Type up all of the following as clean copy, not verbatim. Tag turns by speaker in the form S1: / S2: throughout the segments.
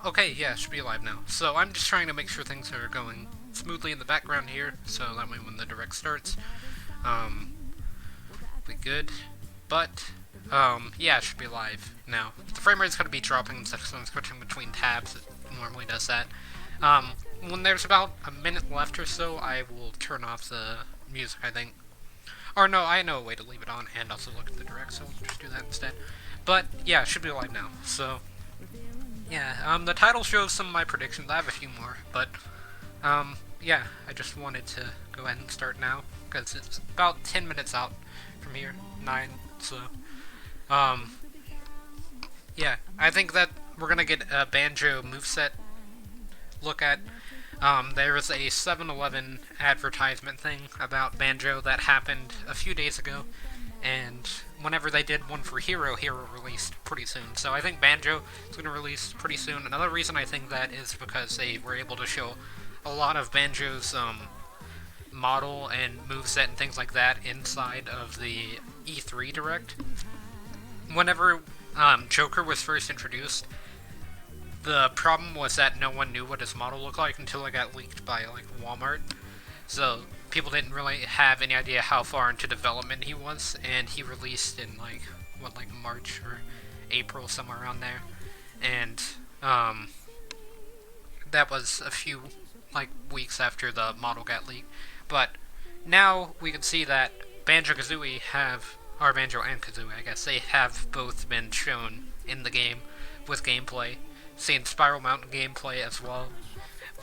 S1: Okay, yeah, it should be live now. So I'm just trying to make sure things are going smoothly in the background here, so that way when the direct starts, um, be good. But, yeah, it should be live now. The frame rate's going to be dropping instead of switching between tabs. It normally does that. Um, when there's about a minute left or so, I will turn off the music, I think. Or no, I know a way to leave it on and also look at the direct, so I'll just do that instead. But, yeah, it should be live now, so... Yeah, the title shows some of my predictions. I have a few more, but, yeah, I just wanted to go ahead and start now, because it's about 10 minutes out from here, 9, so, um, yeah, I think that we're gonna get a Banjo moveset look at. There was a 7-Eleven advertisement thing about Banjo that happened a few days ago, and whenever they did one for Hero, Hero released pretty soon. So I think Banjo is going to release pretty soon. Another reason I think that is because they were able to show a lot of Banjo's model and moveset and things like that inside of the E3 Direct. Whenever Joker was first introduced, the problem was that no one knew what his model looked like until it got leaked by like Walmart. So people didn't really have any idea how far into development he was, and he released in like March or April, somewhere around there, and that was a few weeks after the model got leaked. But now we can see that Banjo-Kazooie or Banjo and Kazooie, I guess, they have both been shown in the game with gameplay. Seen Spiral Mountain gameplay as well,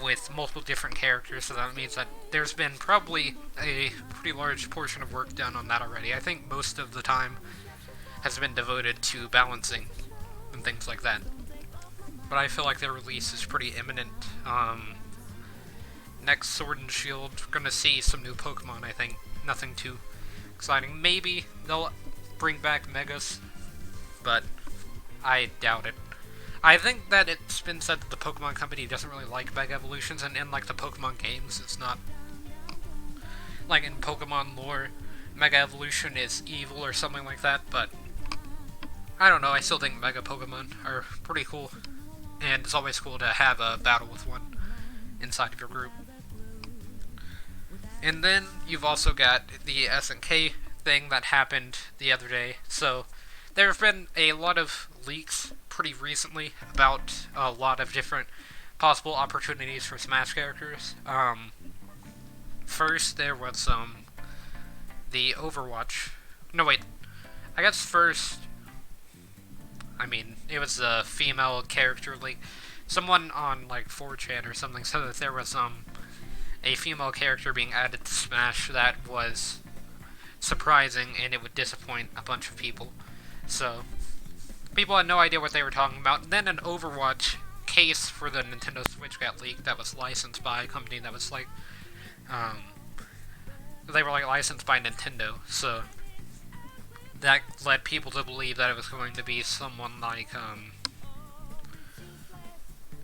S1: with multiple different characters, so that means that there's been probably a pretty large portion of work done on that already. I think most of the time has been devoted to balancing and things like that. But I feel like their release is pretty imminent. Next Sword and Shield, we're gonna see some new Pokemon, I think. Nothing too exciting. Maybe they'll bring back Megas, but I doubt it. I think that it's been said that the Pokemon Company doesn't really like Mega Evolutions, and in, the Pokemon games, it's not... Like, in Pokemon lore, Mega Evolution is evil or something like that, but... I don't know, I still think Mega Pokemon are pretty cool, and it's always cool to have a battle with one inside of your group. And then, you've also got the SNK thing that happened the other day, so... There have been a lot of leaks pretty recently about a lot of different possible opportunities for Smash characters. First, there was the Overwatch. No, wait. I guess first. It was a female character leak. Someone on 4chan or something said that there was a female character being added to Smash that was surprising and it would disappoint a bunch of people. So, people had no idea what they were talking about. Then an Overwatch case for the Nintendo Switch got leaked that was licensed by a company that was they were licensed by Nintendo, so that led people to believe that it was going to be someone I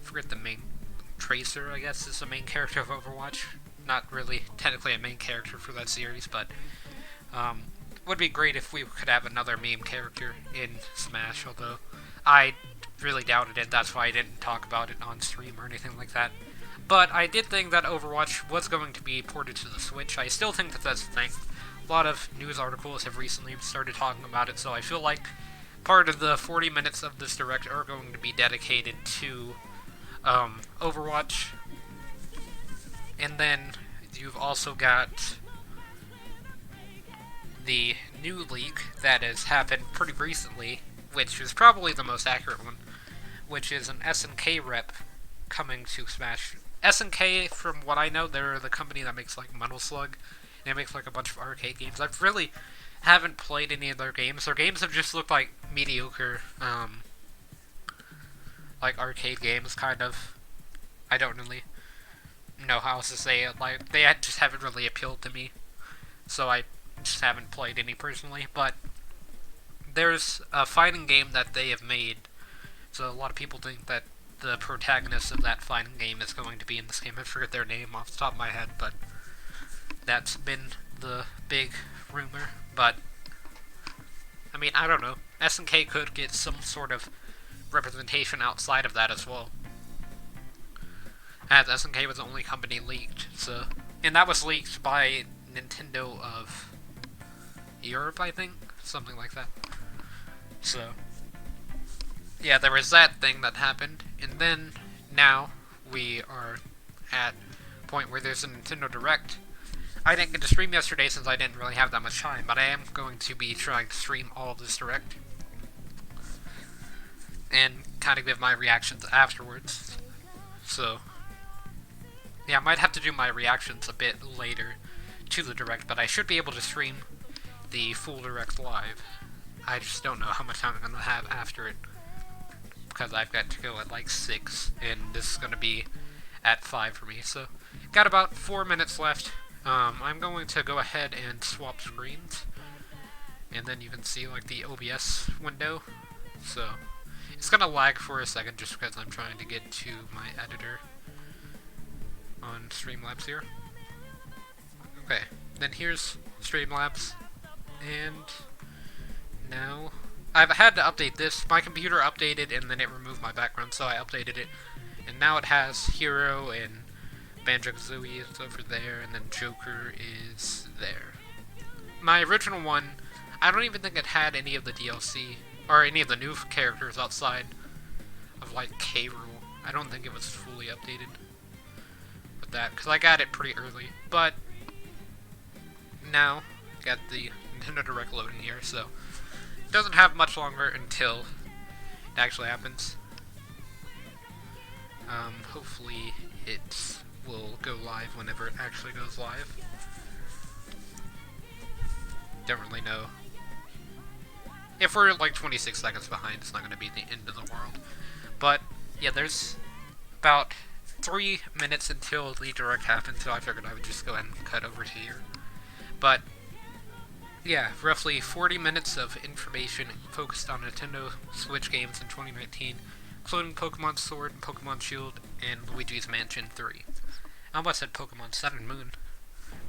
S1: forget the main... Tracer, I guess, is the main character of Overwatch. Not really technically a main character for that series, but, would be great if we could have another meme character in Smash, although I really doubted it. That's why I didn't talk about it on stream or anything like that. But I did think that Overwatch was going to be ported to the Switch. I still think that that's the thing. A lot of news articles have recently started talking about it, so I feel like part of the 40 minutes of this direct are going to be dedicated to Overwatch. And then you've also got the new leak that has happened pretty recently, which is probably the most accurate one, which is an SNK rep coming to Smash. SNK, from what I know, they're the company that makes Metal Slug, and it makes a bunch of arcade games. I really haven't played any of their games. Their games have just looked like mediocre, arcade games, kind of. I don't really know how else to say it. They just haven't really appealed to me, so I just haven't played any personally, but there's a fighting game that they have made, so a lot of people think that the protagonist of that fighting game is going to be in this game. I forget their name off the top of my head, but that's been the big rumor. But I don't know. SNK could get some sort of representation outside of that as well. as SNK was the only company leaked. So, and that was leaked by Nintendo of Europe, I think, something like that. So, yeah, there was that thing that happened, and then now we are at a point where there's a Nintendo Direct. I didn't get to stream yesterday since I didn't really have that much time, but I am going to be trying to stream all of this Direct and kind of give my reactions afterwards. So, yeah, I might have to do my reactions a bit later to the Direct, but I should be able to stream the full Direct live. I just don't know how much time I'm going to have after it, because I've got to go at like 6, and this is going to be at 5 for me, so got about 4 minutes left. I'm going to go ahead and swap screens, and then you can see like the OBS window, so it's going to lag for a second just because I'm trying to get to my editor on Streamlabs here. Okay, then here's Streamlabs, and now I've had to update this. My computer updated and then it removed my background, so I updated it, and now it has Hero and Banjo-Kazooie is over there, and then Joker is there. My original one, I don't even think it had any of the DLC, or any of the new characters outside of, like, K. Rool. I don't think it was fully updated with that, because I got it pretty early. But now, got the Nintendo Direct loading here, so it doesn't have much longer until it actually happens. Hopefully it will go live whenever it actually goes live. Don't really know. If we're like 26 seconds behind, it's not going to be the end of the world. But, yeah, there's about 3 minutes until the Direct happens, so I figured I would just go ahead and cut over to here. But, yeah, roughly 40 minutes of information focused on Nintendo Switch games in 2019, including Pokemon Sword and Pokemon Shield and Luigi's Mansion 3. I almost said Pokemon Sun and Moon,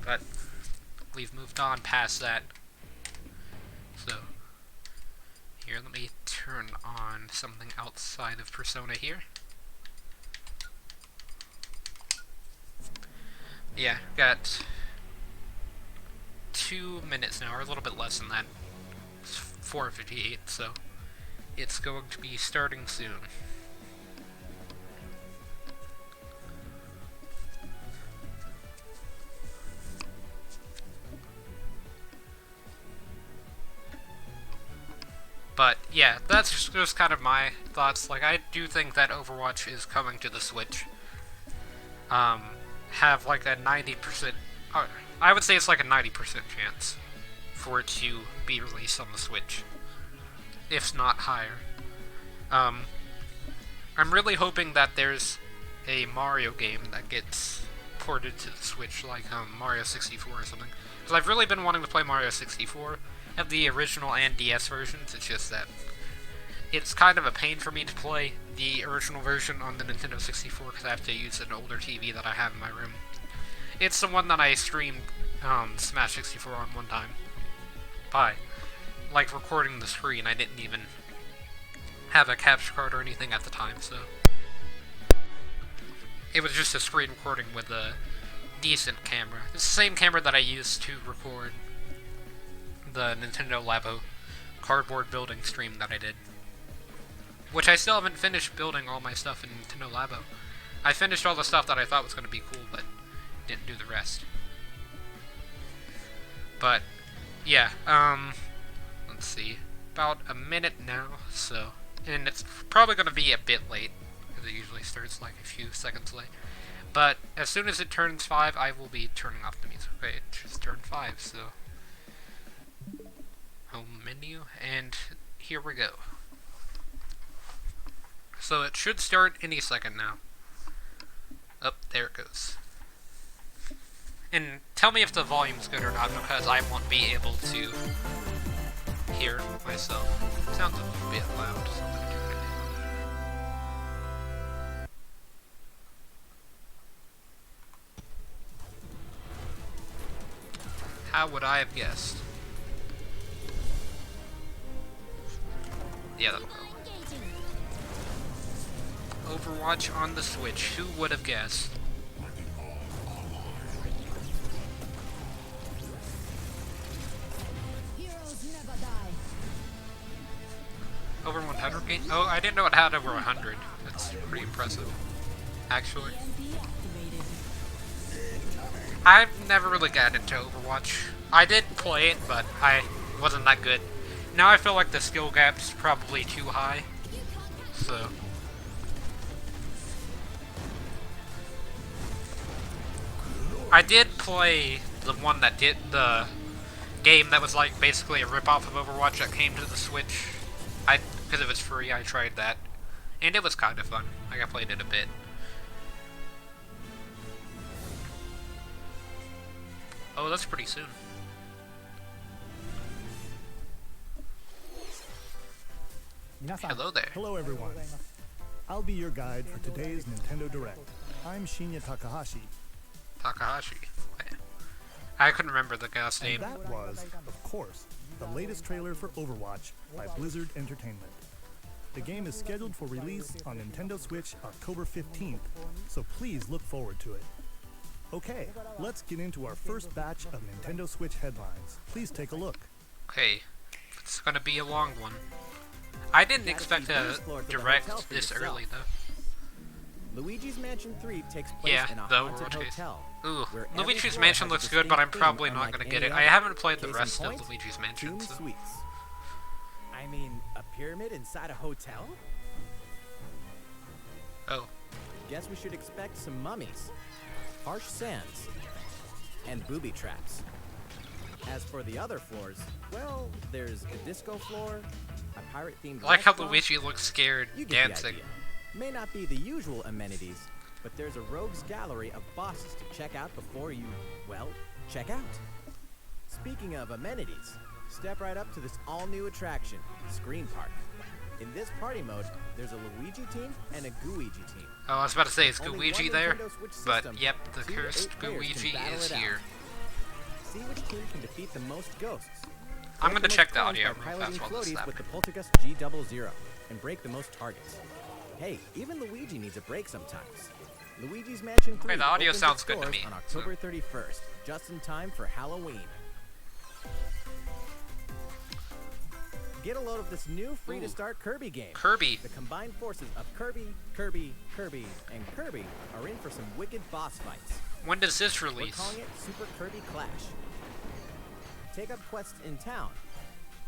S1: but we've moved on past that. So, here, let me turn on something outside of Persona here. Yeah, got 2 minutes now, or a little bit less than that. It's 4:58, so it's going to be starting soon. But, yeah, that's just kind of my thoughts. Like, I do think that Overwatch is coming to the Switch. Have, like, a 90%... I would say it's like a 90% chance for it to be released on the Switch. If not higher. I'm really hoping that there's a Mario game that gets ported to the Switch, like, Mario 64 or something. Because I've really been wanting to play Mario 64. Have the original and DS versions, it's just that it's kind of a pain for me to play the original version on the Nintendo 64 because I have to use an older TV that I have in my room. It's the one that I streamed Smash 64 on one time by, like, recording the screen. I didn't even have a capture card or anything at the time, so it was just a screen recording with a decent camera. It's the same camera that I used to record the Nintendo Labo cardboard building stream that I did. Which I still haven't finished building all my stuff in Nintendo Labo. I finished all the stuff that I thought was going to be cool, but didn't do the rest. But, yeah, let's see. About a minute now, so... And it's probably going to be a bit late, because it usually starts like a few seconds late. But as soon as it turns 5, I will be turning off the music. Okay, it just turned 5, so... Home menu, and here we go. So it should start any second now. Oh, there it goes. And tell me if the volume's good or not, because I won't be able to hear myself. It sounds a bit loud, so I'm gonna turn it down. How would I have guessed? Yeah, that'll go. Overwatch on the Switch. Who would have guessed? Over 100 game? Oh, I didn't know it had over 100. That's pretty impressive, actually. I've never really gotten into Overwatch. I did play it, but I wasn't that good. Now I feel like the skill gap's probably too high. So. I did play the one that did the game that was like basically a ripoff of Overwatch that came to the Switch. Because it was free, I tried that. And it was kind of fun. Like, I played it a bit. Oh, that's pretty soon. Hello there.
S2: Hello everyone. I'll be your guide for today's Nintendo Direct. I'm Shinya Takahashi.
S1: Takahashi. I couldn't remember the guy's name.
S2: And that was, of course, the latest trailer for Overwatch by Blizzard Entertainment. The game is scheduled for release on Nintendo Switch October 15th, so please look forward to it. Okay, let's get into our first batch of Nintendo Switch headlines. Please take a look.
S1: Okay, it's gonna be a long one. I didn't expect a direct this early, though.
S3: Luigi's Mansion 3 takes place in a haunted hotel.
S1: Ooh, Luigi's Mansion looks good, but I'm probably not gonna get it. I haven't played the rest of Luigi's Mansion, so.
S3: I mean, a pyramid inside a hotel?
S1: Oh.
S3: Guess we should expect some mummies, harsh sands, and booby traps. As for the other floors, well, there's a disco floor, a pirate-themed
S1: I like how
S3: restaurant.
S1: Luigi looks scared dancing.
S3: May not be the usual amenities, but there's a rogues gallery of bosses to check out before you, well, check out. Speaking of amenities, step right up to this all-new attraction, Screen Park. In this party mode, there's a Luigi team and a Gooigi team.
S1: Oh, I was about to say, is
S3: Only
S1: Gooigi
S3: one
S1: there?
S3: Nintendo Switch
S1: But,
S3: system,
S1: yep, the
S3: 2 to 8
S1: cursed
S3: players
S1: Gooigi
S3: can battle
S1: is
S3: it out.
S1: here.
S3: See which team can defeat the most ghosts.
S1: I'm gonna check the
S3: Collect
S1: audio
S3: most
S1: real
S3: coins
S1: fast
S3: by
S1: while this is
S3: piloting floaties with the
S1: happening.
S3: Poltergust G00 and break the most targets. Hey, even Luigi needs a break sometimes. Luigi's Mansion 3
S1: the audio
S3: opens
S1: sounds
S3: its
S1: good to
S3: doors
S1: me,
S3: on October 31st, just in time for Halloween. Get a load of this new free-to-start Kirby game.
S1: Kirby.
S3: The combined forces of Kirby, and Kirby are in for some wicked boss fights.
S1: When does this
S3: We're
S1: release?
S3: calling it Super Kirby Clash. Take up quests in town,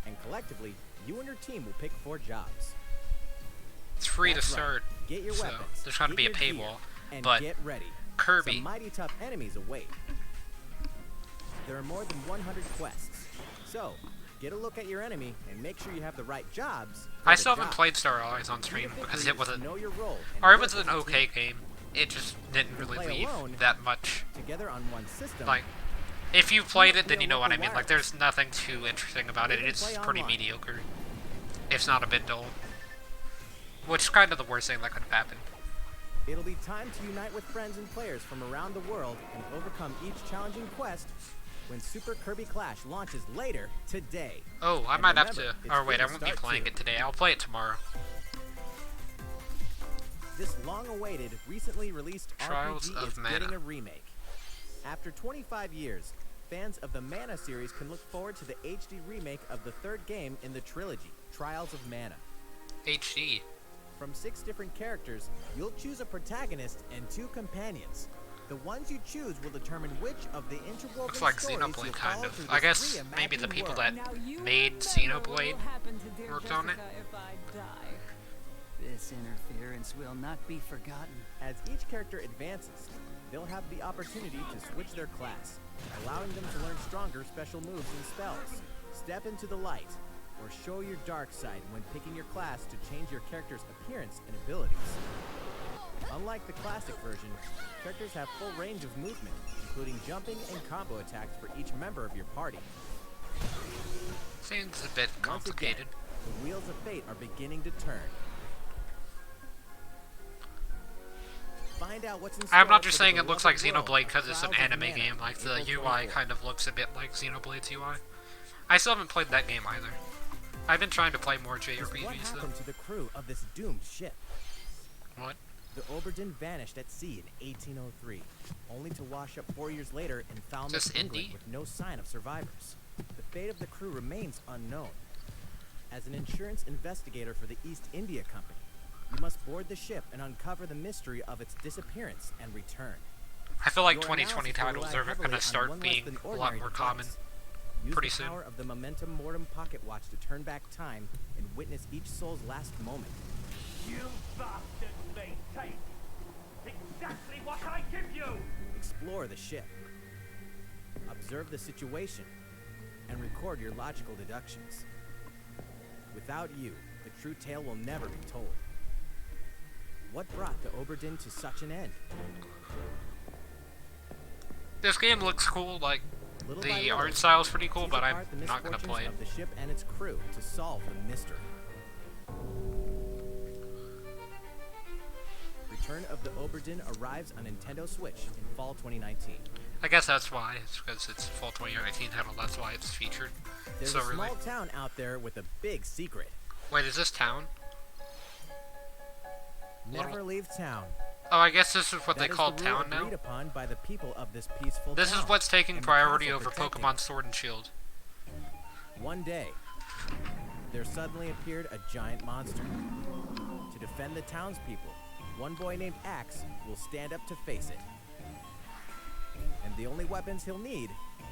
S3: and collectively, you and your team will pick 4 jobs.
S1: It's free to
S3: That's right.
S1: start,
S3: Get your
S1: so
S3: weapons,
S1: there's going to
S3: get
S1: be a
S3: your gear,
S1: paywall.
S3: and
S1: But
S3: get ready.
S1: Kirby.
S3: Some mighty tough enemies await. There are more than 100 quests, so get a look at your enemy and make sure you have the right jobs.
S1: I still haven't played Star Allies on stream because it wasn't,
S3: know your role
S1: or it was an okay game. It just didn't really
S3: play
S1: leave
S3: alone,
S1: that much.
S3: together on one system.
S1: Like, if you played it, then
S3: You'll
S1: you know what I
S3: look
S1: mean. Like, there's nothing too interesting about it.
S3: Even
S1: It's
S3: play
S1: pretty
S3: online.
S1: mediocre. It's not a bit dull. Which is kind of the worst thing that could have happened.
S3: It'll be time to unite with friends and players from around the world and overcome each challenging quest when Super Kirby Clash launches later today.
S1: Oh, I
S3: And
S1: might have
S3: remember,
S1: to.
S3: it's
S1: Or wait,
S3: free
S1: I
S3: to
S1: won't be
S3: start
S1: playing
S3: too.
S1: it today. I'll play it tomorrow.
S3: This long-awaited, recently released
S1: Trials
S3: RPG
S1: of
S3: is
S1: Mana.
S3: getting a remake. After 25 years, fans of the Mana series can look forward to the HD remake of the 3rd game in the trilogy, Trials of Mana.
S1: HD.
S3: From 6 different characters, you'll choose a protagonist and 2 companions. The ones you choose will determine which of the interwoven
S1: Looks like
S3: stories
S1: Xenoblade,
S3: you'll
S1: kind
S3: follow
S1: of.
S3: through
S1: I
S3: this
S1: guess maybe the
S3: reimagined
S1: people
S3: world.
S1: that made Xenoblade worked on it.
S4: This interference will not be forgotten.
S3: As each character advances, they'll have the opportunity to switch their class, allowing them to learn stronger special moves and spells, step into the light, or show your dark side when picking your class to change your character's appearance and abilities. Unlike the classic version, characters have full range of movement, including jumping and combo attacks for each member of your party.
S1: Seems a bit
S3: Once
S1: complicated.
S3: again, the wheels of fate are beginning to turn. Find out what's in store
S1: I'm not just
S3: for the
S1: saying it looks like
S3: beloved world
S1: Xenoblade
S3: of
S1: because it's an
S3: Trials of
S1: anime
S3: Mana,
S1: game. Like, the
S3: April
S1: UI
S3: 24th.
S1: kind of looks a bit like Xenoblade's UI. I still haven't played that game either. I've been trying to play more
S3: Just what
S1: JRPGs though.
S3: happened to the crew of this doomed ship?
S1: What?
S3: The Oberdin vanished at sea in 1803, only to wash up 4 years later in Falmouth, England,
S1: Indy?
S3: with no sign of survivors. The fate of the crew remains unknown. As an insurance investigator for the East India Company, you must board the ship and uncover the mystery of its disappearance and return.
S1: I feel like
S3: Your
S1: 2020
S3: analysis will
S1: titles
S3: rely
S1: are
S3: heavily
S1: going to
S3: on
S1: start
S3: one less
S1: being
S3: than
S1: a lot
S3: ordinary
S1: more
S3: device.
S1: common
S3: Use
S1: pretty
S3: the
S1: soon.
S3: power of the Momentum Mortem pocket watch to turn back time and witness each soul's last moment.
S5: You bastards may take exactly what I give you!
S3: Explore the ship. Observe the situation and record your logical deductions. Without you, the true tale will never be told. What brought the Oberdin to such an end?
S1: This game looks cool, like,
S3: Little by
S1: the
S3: little,
S1: art style's pretty cool,
S3: tease
S1: but I'm
S3: apart the
S1: not going to
S3: misfortunes
S1: play it.
S3: of the ship and its crew to solve the mystery. Return of the Oberdin arrives on Nintendo Switch in fall 2019.
S1: I guess that's why. It's because it's fall 2019 title, that's why it's featured
S3: There's
S1: so
S3: a
S1: early.
S3: small town out there with a big secret.
S1: Wait, is this town?
S3: Never
S1: Little-
S3: leave town.
S1: Oh, I guess this is what
S3: That
S1: they
S3: is
S1: call
S3: the rule
S1: town now?
S3: agreed upon by the people of this peaceful
S1: This
S3: town,
S1: is what's taking
S3: and the
S1: priority
S3: castle
S1: over
S3: protecting
S1: Pokemon Sword and Shield.
S3: One day, there suddenly appeared a giant monster. To defend the townspeople, one boy named Axe will stand up to face it. And the only weapons he'll need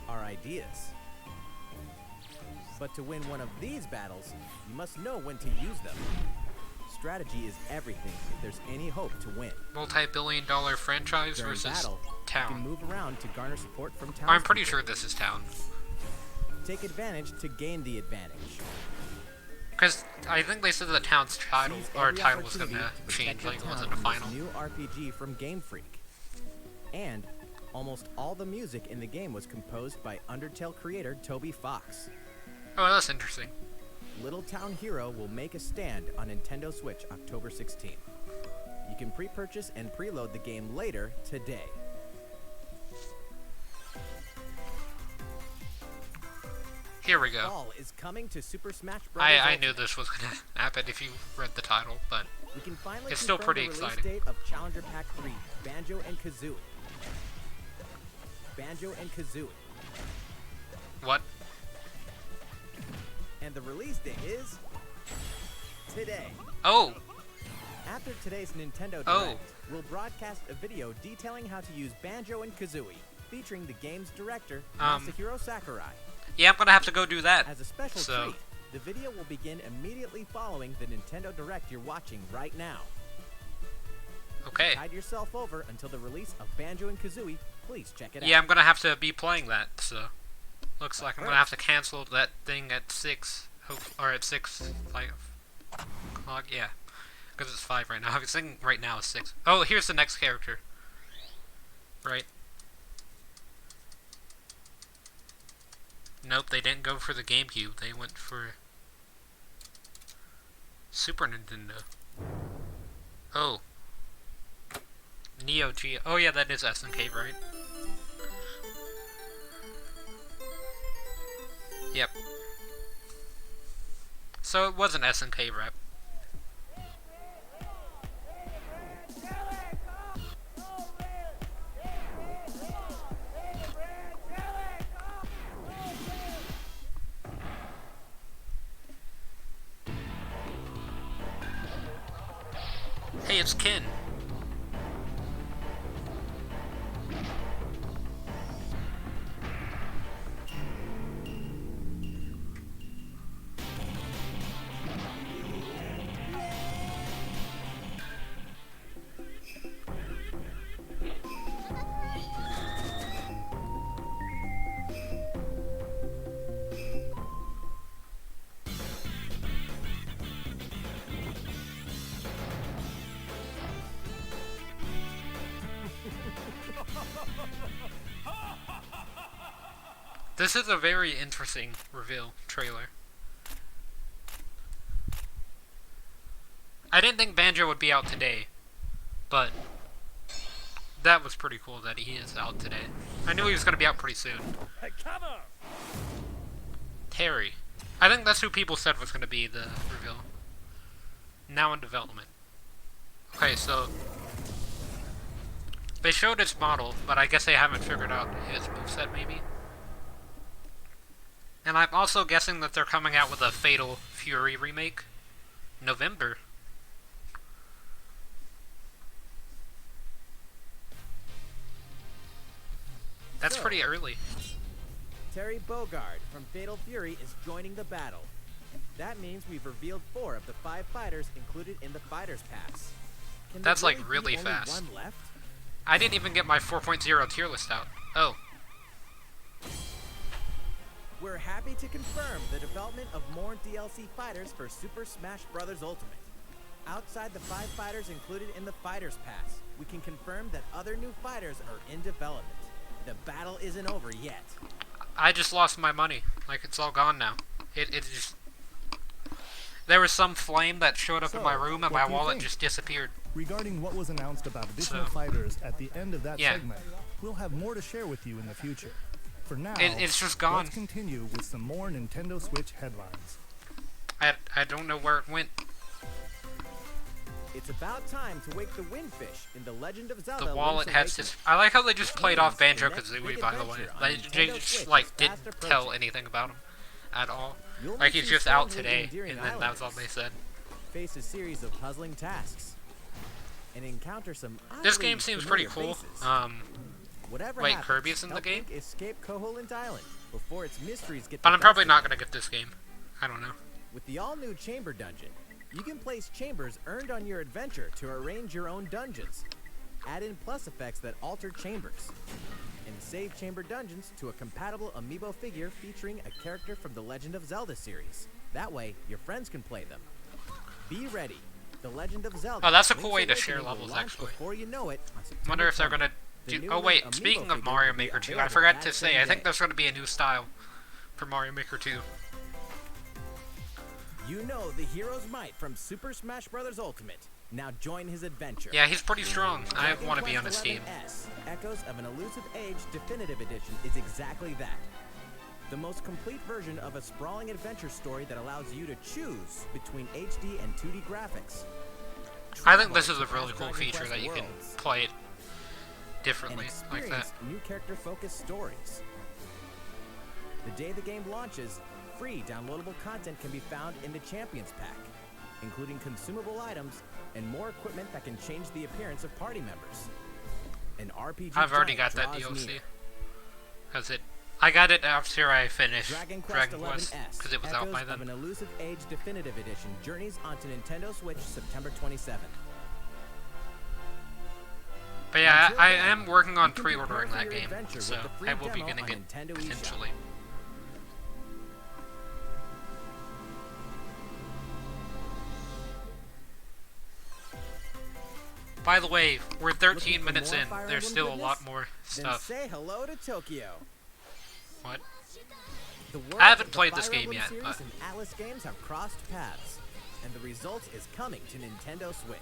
S3: are ideas. But to win one of these battles, you must know when to use them. Strategy is everything if there's any hope to win.
S1: Multi-billion-dollar franchise
S3: During
S1: versus
S3: battle, you
S1: town.
S3: can move around to garner support from townspeople.
S1: I'm pretty sure this is town.
S3: Take advantage to gain the advantage.
S1: Because I think they said the town's title,
S3: Seize
S1: or
S3: every
S1: title was going
S3: opportunity
S1: to
S3: to
S1: change,
S3: protect your
S1: like it
S3: town
S1: wasn't a
S3: in this
S1: final.
S3: New RPG from Game Freak. And almost all the music in the game was composed by Undertale creator Toby Fox.
S1: Oh, that's interesting.
S3: Little Town Hero will make a stand on Nintendo Switch October 16th. You can pre-purchase and preload the game later today.
S1: Here we go.
S3: Fall is coming to Super Smash Bros.
S1: I
S3: Ultimate.
S1: knew this was going to happen if you read the title, but
S3: We can finally
S1: It's still
S3: confirm
S1: pretty
S3: the release
S1: exciting.
S3: date of Challenger Pack 3, Banjo and Kazooie. Banjo and Kazooie.
S1: what?
S3: And the release date is today.
S1: Oh,
S3: After today's Nintendo Direct,
S1: Oh.
S3: we'll broadcast a video detailing how to use Banjo and Kazooie, featuring the game's director,
S1: Um,
S3: Masahiro Sakurai.
S1: yeah, I'm going to have to go do that.
S3: As a special
S1: so-
S3: treat, the video will begin immediately following the Nintendo Direct you're watching right now.
S1: Okay.
S3: Tide yourself over until the release of Banjo and Kazooie. Please check it out.
S1: Yeah, I'm going to have to be playing that, so looks like I'm going to have
S3: First.
S1: to cancel that thing at 6, or at 6, like, o'clock, yeah. Because it's 5 right now. I was thinking right now it's 6. Oh, here's the next character. Right. Nope, they didn't go for the GameCube. They went for Super Nintendo. Oh. Neo Geo. Oh yeah, that is SNK, right? Yep. So it was an SNK rep. Hey, it's Ken. This is a very interesting reveal trailer. I didn't think Banjo would be out today, but that was pretty cool that he is out today. I knew he was going to be out pretty soon.
S5: Hey, cover!
S1: Terry. I think that's who people said was going to be the reveal. Now in development. Okay, so They showed his model, but I guess they haven't figured out his moveset, maybe. And I'm also guessing that they're coming out with a Fatal Fury remake. November. That's
S3: So,
S1: pretty early.
S3: Terry Bogard from Fatal Fury is joining the battle. That means we've revealed 4 of the 5 fighters included in the Fighters Pass. Can there
S1: That's, like,
S3: be
S1: really
S3: only
S1: fast.
S3: one left?
S1: I didn't even get my 4.0 tier list out. Oh.
S3: We're happy to confirm the development of more DLC fighters for Super Smash Bros. Ultimate. Outside the 5 fighters included in the Fighters Pass, we can confirm that other new fighters are in development. The battle isn't over yet.
S1: I just lost my money. Like, it's all gone now. It just... There was some flame that showed up in my room and
S2: what
S1: my
S2: do you
S1: wallet
S2: think?
S1: just disappeared.
S2: Regarding what was announced about additional
S1: So-
S2: fighters at the end of that
S1: Yeah.
S2: segment, we'll have more to share with you in the future. For now,
S1: It's just gone.
S2: let's continue with some more Nintendo Switch headlines.
S1: I don't know where it went.
S3: It's about time to wake the Windfish in The Legend of Zelda.
S1: The wallet
S3: Link's
S1: has
S3: Awakening.
S1: this. I like how they just played off
S3: Games, the next
S1: Banjo-Kazooie,
S3: big
S1: by the way.
S3: adventure on
S1: They
S3: Nintendo
S1: just,
S3: Switch
S1: like,
S3: is
S1: didn't
S3: fast
S1: tell
S3: approaching.
S1: anything about him at all.
S3: You'll
S1: Like,
S3: meet
S1: he's
S3: some
S1: just out
S3: strangely
S1: today,
S3: endearing
S1: and then that's all
S3: islanders,
S1: they said.
S3: face a series of puzzling tasks, and encounter some
S1: This
S3: oddly
S1: game seems pretty
S3: familiar
S1: cool.
S3: faces. Whatever
S1: wait,
S3: happens,
S1: Kirby's in the
S3: help
S1: game?
S3: Link escape Koholint Island before its mysteries get
S1: But
S3: the
S1: I'm probably
S3: best
S1: not
S3: of
S1: gonna get this game. I don't know.
S3: him. With the all-new Chamber Dungeon, you can place chambers earned on your adventure to arrange your own dungeons. Add in plus effects that alter chambers, and save Chamber Dungeons to a compatible amiibo figure featuring a character from the Legend of Zelda series. That way, your friends can play them. Be ready. The Legend of Zelda.
S1: Oh, that's a
S3: Link's
S1: cool way to share
S3: Awakening will
S1: levels,
S3: launch
S1: actually.
S3: Before you know it, on September
S1: Wonder if they're
S3: 20th.
S1: gonna
S3: The
S1: do.
S3: new
S1: Oh wait,
S3: Link
S1: speaking
S3: amiibo
S1: of
S3: figure
S1: Mario
S3: will be
S1: Maker 2, I
S3: available
S1: forgot
S3: that
S1: to say.
S3: same
S1: I think
S3: day.
S1: there's gonna be a new style for Mario Maker 2.
S3: You know the hero's might from Super Smash Bros. Ultimate. Now join his adventure.
S1: Yeah, he's pretty strong. I
S3: Dragon
S1: want to be
S3: Quest
S1: on his team.
S3: 11S, Echoes of an Elusive Age Definitive Edition is exactly that. The most complete version of a sprawling adventure story that allows you to choose between HD and 2D graphics.
S1: I think this is a
S3: Past
S1: really cool
S3: Dragon
S1: feature
S3: Quest
S1: that you can
S3: worlds,
S1: play it
S3: and
S1: differently like
S3: experience
S1: that.
S3: new character-focused stories. The day the game launches, free downloadable content can be found in the Champions Pack, including consumable items and more equipment that can change the appearance of party members. An RPG
S1: I've already
S3: giant
S1: got that
S3: draws
S1: DLC.
S3: near.
S1: Cause I got it after I finished
S3: Dragon Quest
S1: Dragon Quest,
S3: 11S,
S1: because it was
S3: Echoes
S1: out by
S3: of
S1: then.
S3: an Elusive Age Definitive Edition journeys onto Nintendo Switch September 27th.
S1: But yeah,
S3: Until
S1: I
S3: then,
S1: am working on
S3: you can
S1: pre-ordering
S3: prepare
S1: that
S3: for your
S1: game,
S3: adventure
S1: so
S3: with the free
S1: I will be
S3: demo
S1: getting
S3: on
S1: it
S3: Nintendo eShop.
S1: potentially. By the way, we're 13
S3: Looking for
S1: minutes
S3: more
S1: in.
S3: Fire
S1: There's
S3: Emblem
S1: still a
S3: goodness?
S1: lot more
S3: Then
S1: stuff.
S3: say hello to Tokyo.
S1: What?
S3: The worlds
S1: I haven't
S3: of the
S1: played this
S3: Fire
S1: game
S3: Emblem
S1: yet,
S3: series
S1: but-
S3: and Atlas games have crossed paths, and the result is coming to Nintendo Switch.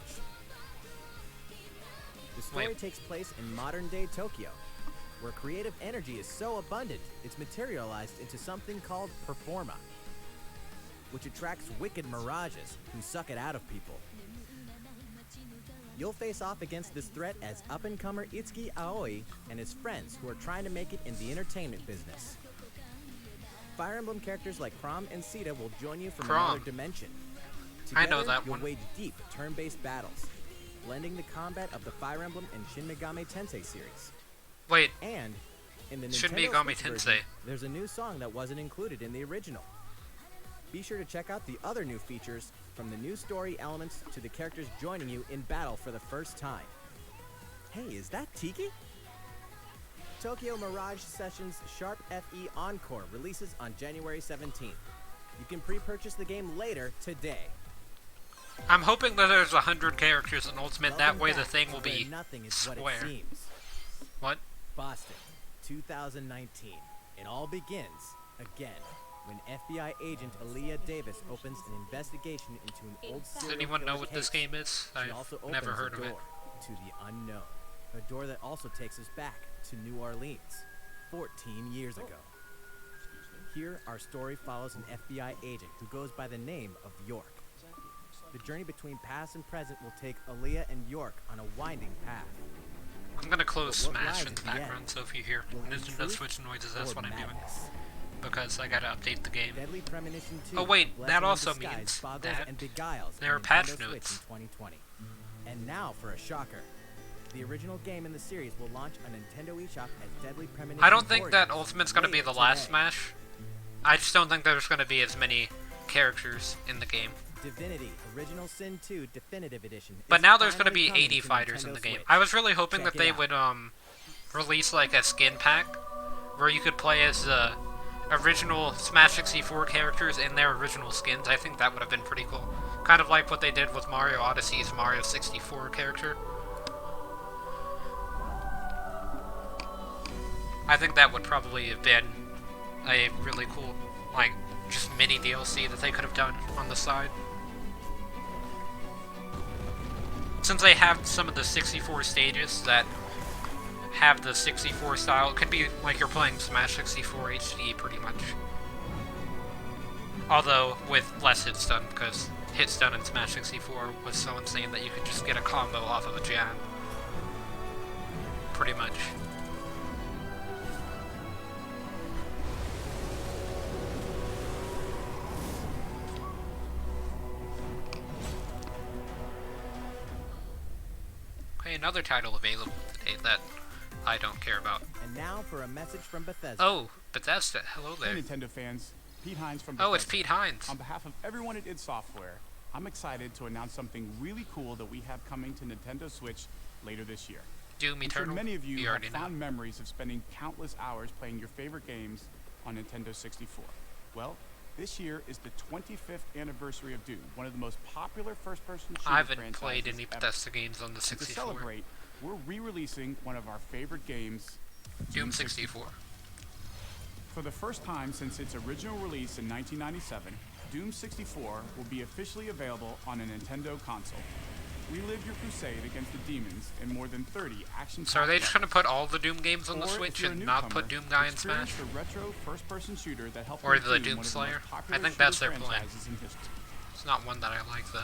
S3: The story
S1: Wait.
S3: takes place in modern-day Tokyo, where creative energy is so abundant it's materialized into something called Performa, which attracts wicked mirages who suck it out of people. You'll face off against this threat as up-and-comer Itsuki Aoi and his friends who are trying to make it in the entertainment business. Fire Emblem characters like Chrom and Sita will join you from
S1: Chrom.
S3: another dimension.
S1: I know
S3: Together,
S1: that
S3: you'll
S1: one.
S3: wage deep turn-based battles, blending the combat of the Fire Emblem and Shin Megami Tensei series.
S1: Wait,
S3: And in the
S1: Shin
S3: Nintendo
S1: Megami
S3: Switch
S1: Tensei.
S3: version, there's a new song that wasn't included in the original. Be sure to check out the other new features, from the new story elements to the characters joining you in battle for the first time. Hey, is that Tiki? Tokyo Mirage Sessions Sharp FE Encore releases on January 17th. You can pre-purchase the game later today.
S1: I'm hoping that there's 100 characters in Ultimate. That
S3: Welcome
S1: way the
S3: back
S1: thing
S3: to
S1: will
S3: where
S1: be
S3: nothing is what it
S1: square.
S3: seems.
S1: What?
S3: Boston, 2019. It all begins again when FBI agent Aaliyah Davis opens an investigation into an old
S1: Does
S3: serial
S1: anyone know
S3: killer
S1: what this
S3: case.
S1: game is?
S3: She
S1: I've
S3: also
S1: never
S3: opens
S1: heard
S3: a
S1: of it.
S3: door to the unknown. A door that also takes us back to New Orleans, 14 years ago. Here, our story follows an FBI agent who goes by the name of York. The journey between past and present will take Aaliyah and York on a winding path.
S1: I'm gonna close
S3: But what
S1: Smash
S3: lies
S1: in
S3: at
S1: the
S3: the end?
S1: background, so if you hear
S3: Will it be
S1: Nintendo
S3: truth
S1: Switch noises, that's
S3: or
S1: what I'm doing.
S3: madness?
S1: Because I gotta update the game.
S3: Deadly Premonition 2,
S1: Oh wait,
S3: a
S1: that
S3: blessing in
S1: also
S3: disguise,
S1: means
S3: boggles
S1: that
S3: and beguiles
S1: there
S3: on
S1: are patch
S3: Nintendo Switch
S1: notes.
S3: in 2020. And now for a shocker. The original game in the series will launch on Nintendo eShop as Deadly Premonition
S1: I don't think that
S3: Origins
S1: Ultimate's gonna be
S3: later
S1: the last
S3: today.
S1: Smash. I just don't think there's gonna be as many characters in the game.
S3: Divinity Original Sin 2 Definitive Edition.
S1: But
S3: is
S1: now there's gonna
S3: finally
S1: be
S3: coming
S1: 80
S3: to
S1: fighters in
S3: Nintendo
S1: the game.
S3: Switch.
S1: I was really hoping
S3: Check
S1: that
S3: it
S1: they
S3: out.
S1: would release like a skin pack where you could play as the original Smash 64 characters in their original skins. I think that would have been pretty cool. Kind of like what they did with Mario Odyssey's Mario 64 character. I think that would probably have been a really cool, like, just mini DLC that they could have done on the side. Since they have some of the 64 stages that have the 64 style, it could be like you're playing Smash 64 HD pretty much. Although with less hit stun, because hit stun in Smash 64 was so insane that you could just get a combo off of a jab. Pretty much. Okay, another title available today that I don't care about.
S3: And now for a message from Bethesda.
S1: Oh, Bethesda. Hello there.
S6: Hey Nintendo fans, Pete Hines from
S1: Oh, it's
S6: Bethesda.
S1: Pete Hines.
S6: On behalf of everyone at id Software, I'm excited to announce something really cool that we have coming to Nintendo Switch later this year.
S1: Doom
S6: I'm sure
S1: Eternal.
S6: many of you
S1: We
S6: have
S1: already know.
S6: fond memories of spending countless hours playing your favorite games on Nintendo 64. Well, this year is the 25th anniversary of Doom, one of the most popular first-person shooter
S1: I haven't
S6: franchises
S1: played any
S6: ever.
S1: Bethesda games on the
S6: And to
S1: 64.
S6: celebrate, we're re-releasing one of our favorite games,
S1: Doom 64.
S6: For the first time since its original release in 1997, Doom 64 will be officially available on a Nintendo console. Relive your crusade against the demons in more than 30 action.
S1: So are they just gonna put all the Doom games on the
S6: Or if
S1: Switch
S6: you're a
S1: and not
S6: newcomer,
S1: put Doom Guy in
S6: experience
S1: Smash?
S6: the retro first-person shooter that helped
S1: Or
S6: make
S1: the
S6: Doom
S1: Doom
S6: one of
S1: Slayer?
S6: most popular
S1: I think that's
S6: shooter
S1: their plan.
S6: franchises in history.
S1: It's not one that I like though.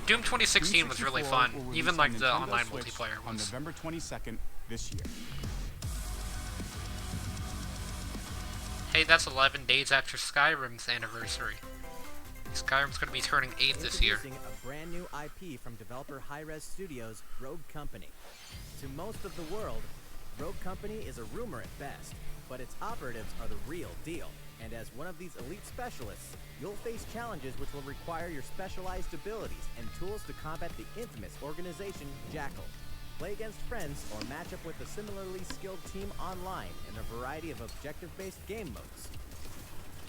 S1: Doom 2016
S6: Doom
S1: was really
S6: 64
S1: fun,
S6: will release
S1: even
S6: on
S1: like the
S6: Nintendo
S1: online
S6: Switch
S1: multiplayer
S6: on
S1: was.
S6: November 22nd this year.
S1: Hey, that's 11 days after Skyrim's anniversary. Skyrim's gonna be turning 8 this year.
S3: Introducing a brand new IP from developer Hi-Res Studios, Rogue Company. To most of the world, Rogue Company is a rumor at best, but its operatives are the real deal. And as one of these elite specialists, you'll face challenges which will require your specialized abilities and tools to combat the infamous organization Jackal. Play against friends or match up with a similarly skilled team online in a variety of objective-based game modes.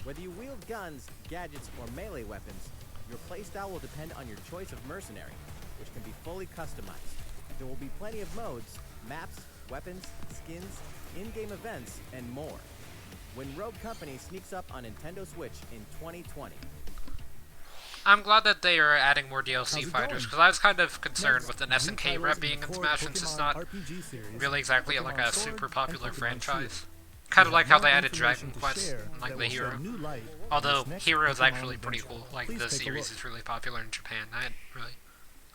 S3: Whether you wield guns, gadgets, or melee weapons, your playstyle will depend on your choice of mercenary, which can be fully customized. There will be plenty of modes, maps, weapons, skins, in-game events, and more. When Rogue Company sneaks up on Nintendo Switch in 2020.
S1: I'm glad that they are adding more DLC
S2: How's it
S1: fighters,
S2: going?
S1: because I was kind of concerned
S2: Next,
S1: with an
S2: new
S1: SNK
S2: titles
S1: rep
S2: in
S1: being
S2: the
S1: in
S2: core
S1: Smash, since it's
S2: Pokemon
S1: not
S2: RPG series,
S1: really exactly
S2: Pokemon
S1: like a
S2: Sword
S1: super
S2: and
S1: popular
S2: Pokemon
S1: franchise.
S2: Shield.
S1: Kind of
S2: We
S1: like
S2: have
S1: how
S2: more
S1: they added
S2: information
S1: Dragon
S2: to
S1: Quest,
S2: share
S1: and like
S2: that
S1: the
S2: will shed
S1: Hero.
S2: new light on
S1: Although
S2: this next
S1: Hero is
S2: Pokemon
S1: actually pretty
S2: adventure.
S1: cool. Like
S2: Please
S1: the
S2: take a
S1: series
S2: look.
S1: is really popular in Japan.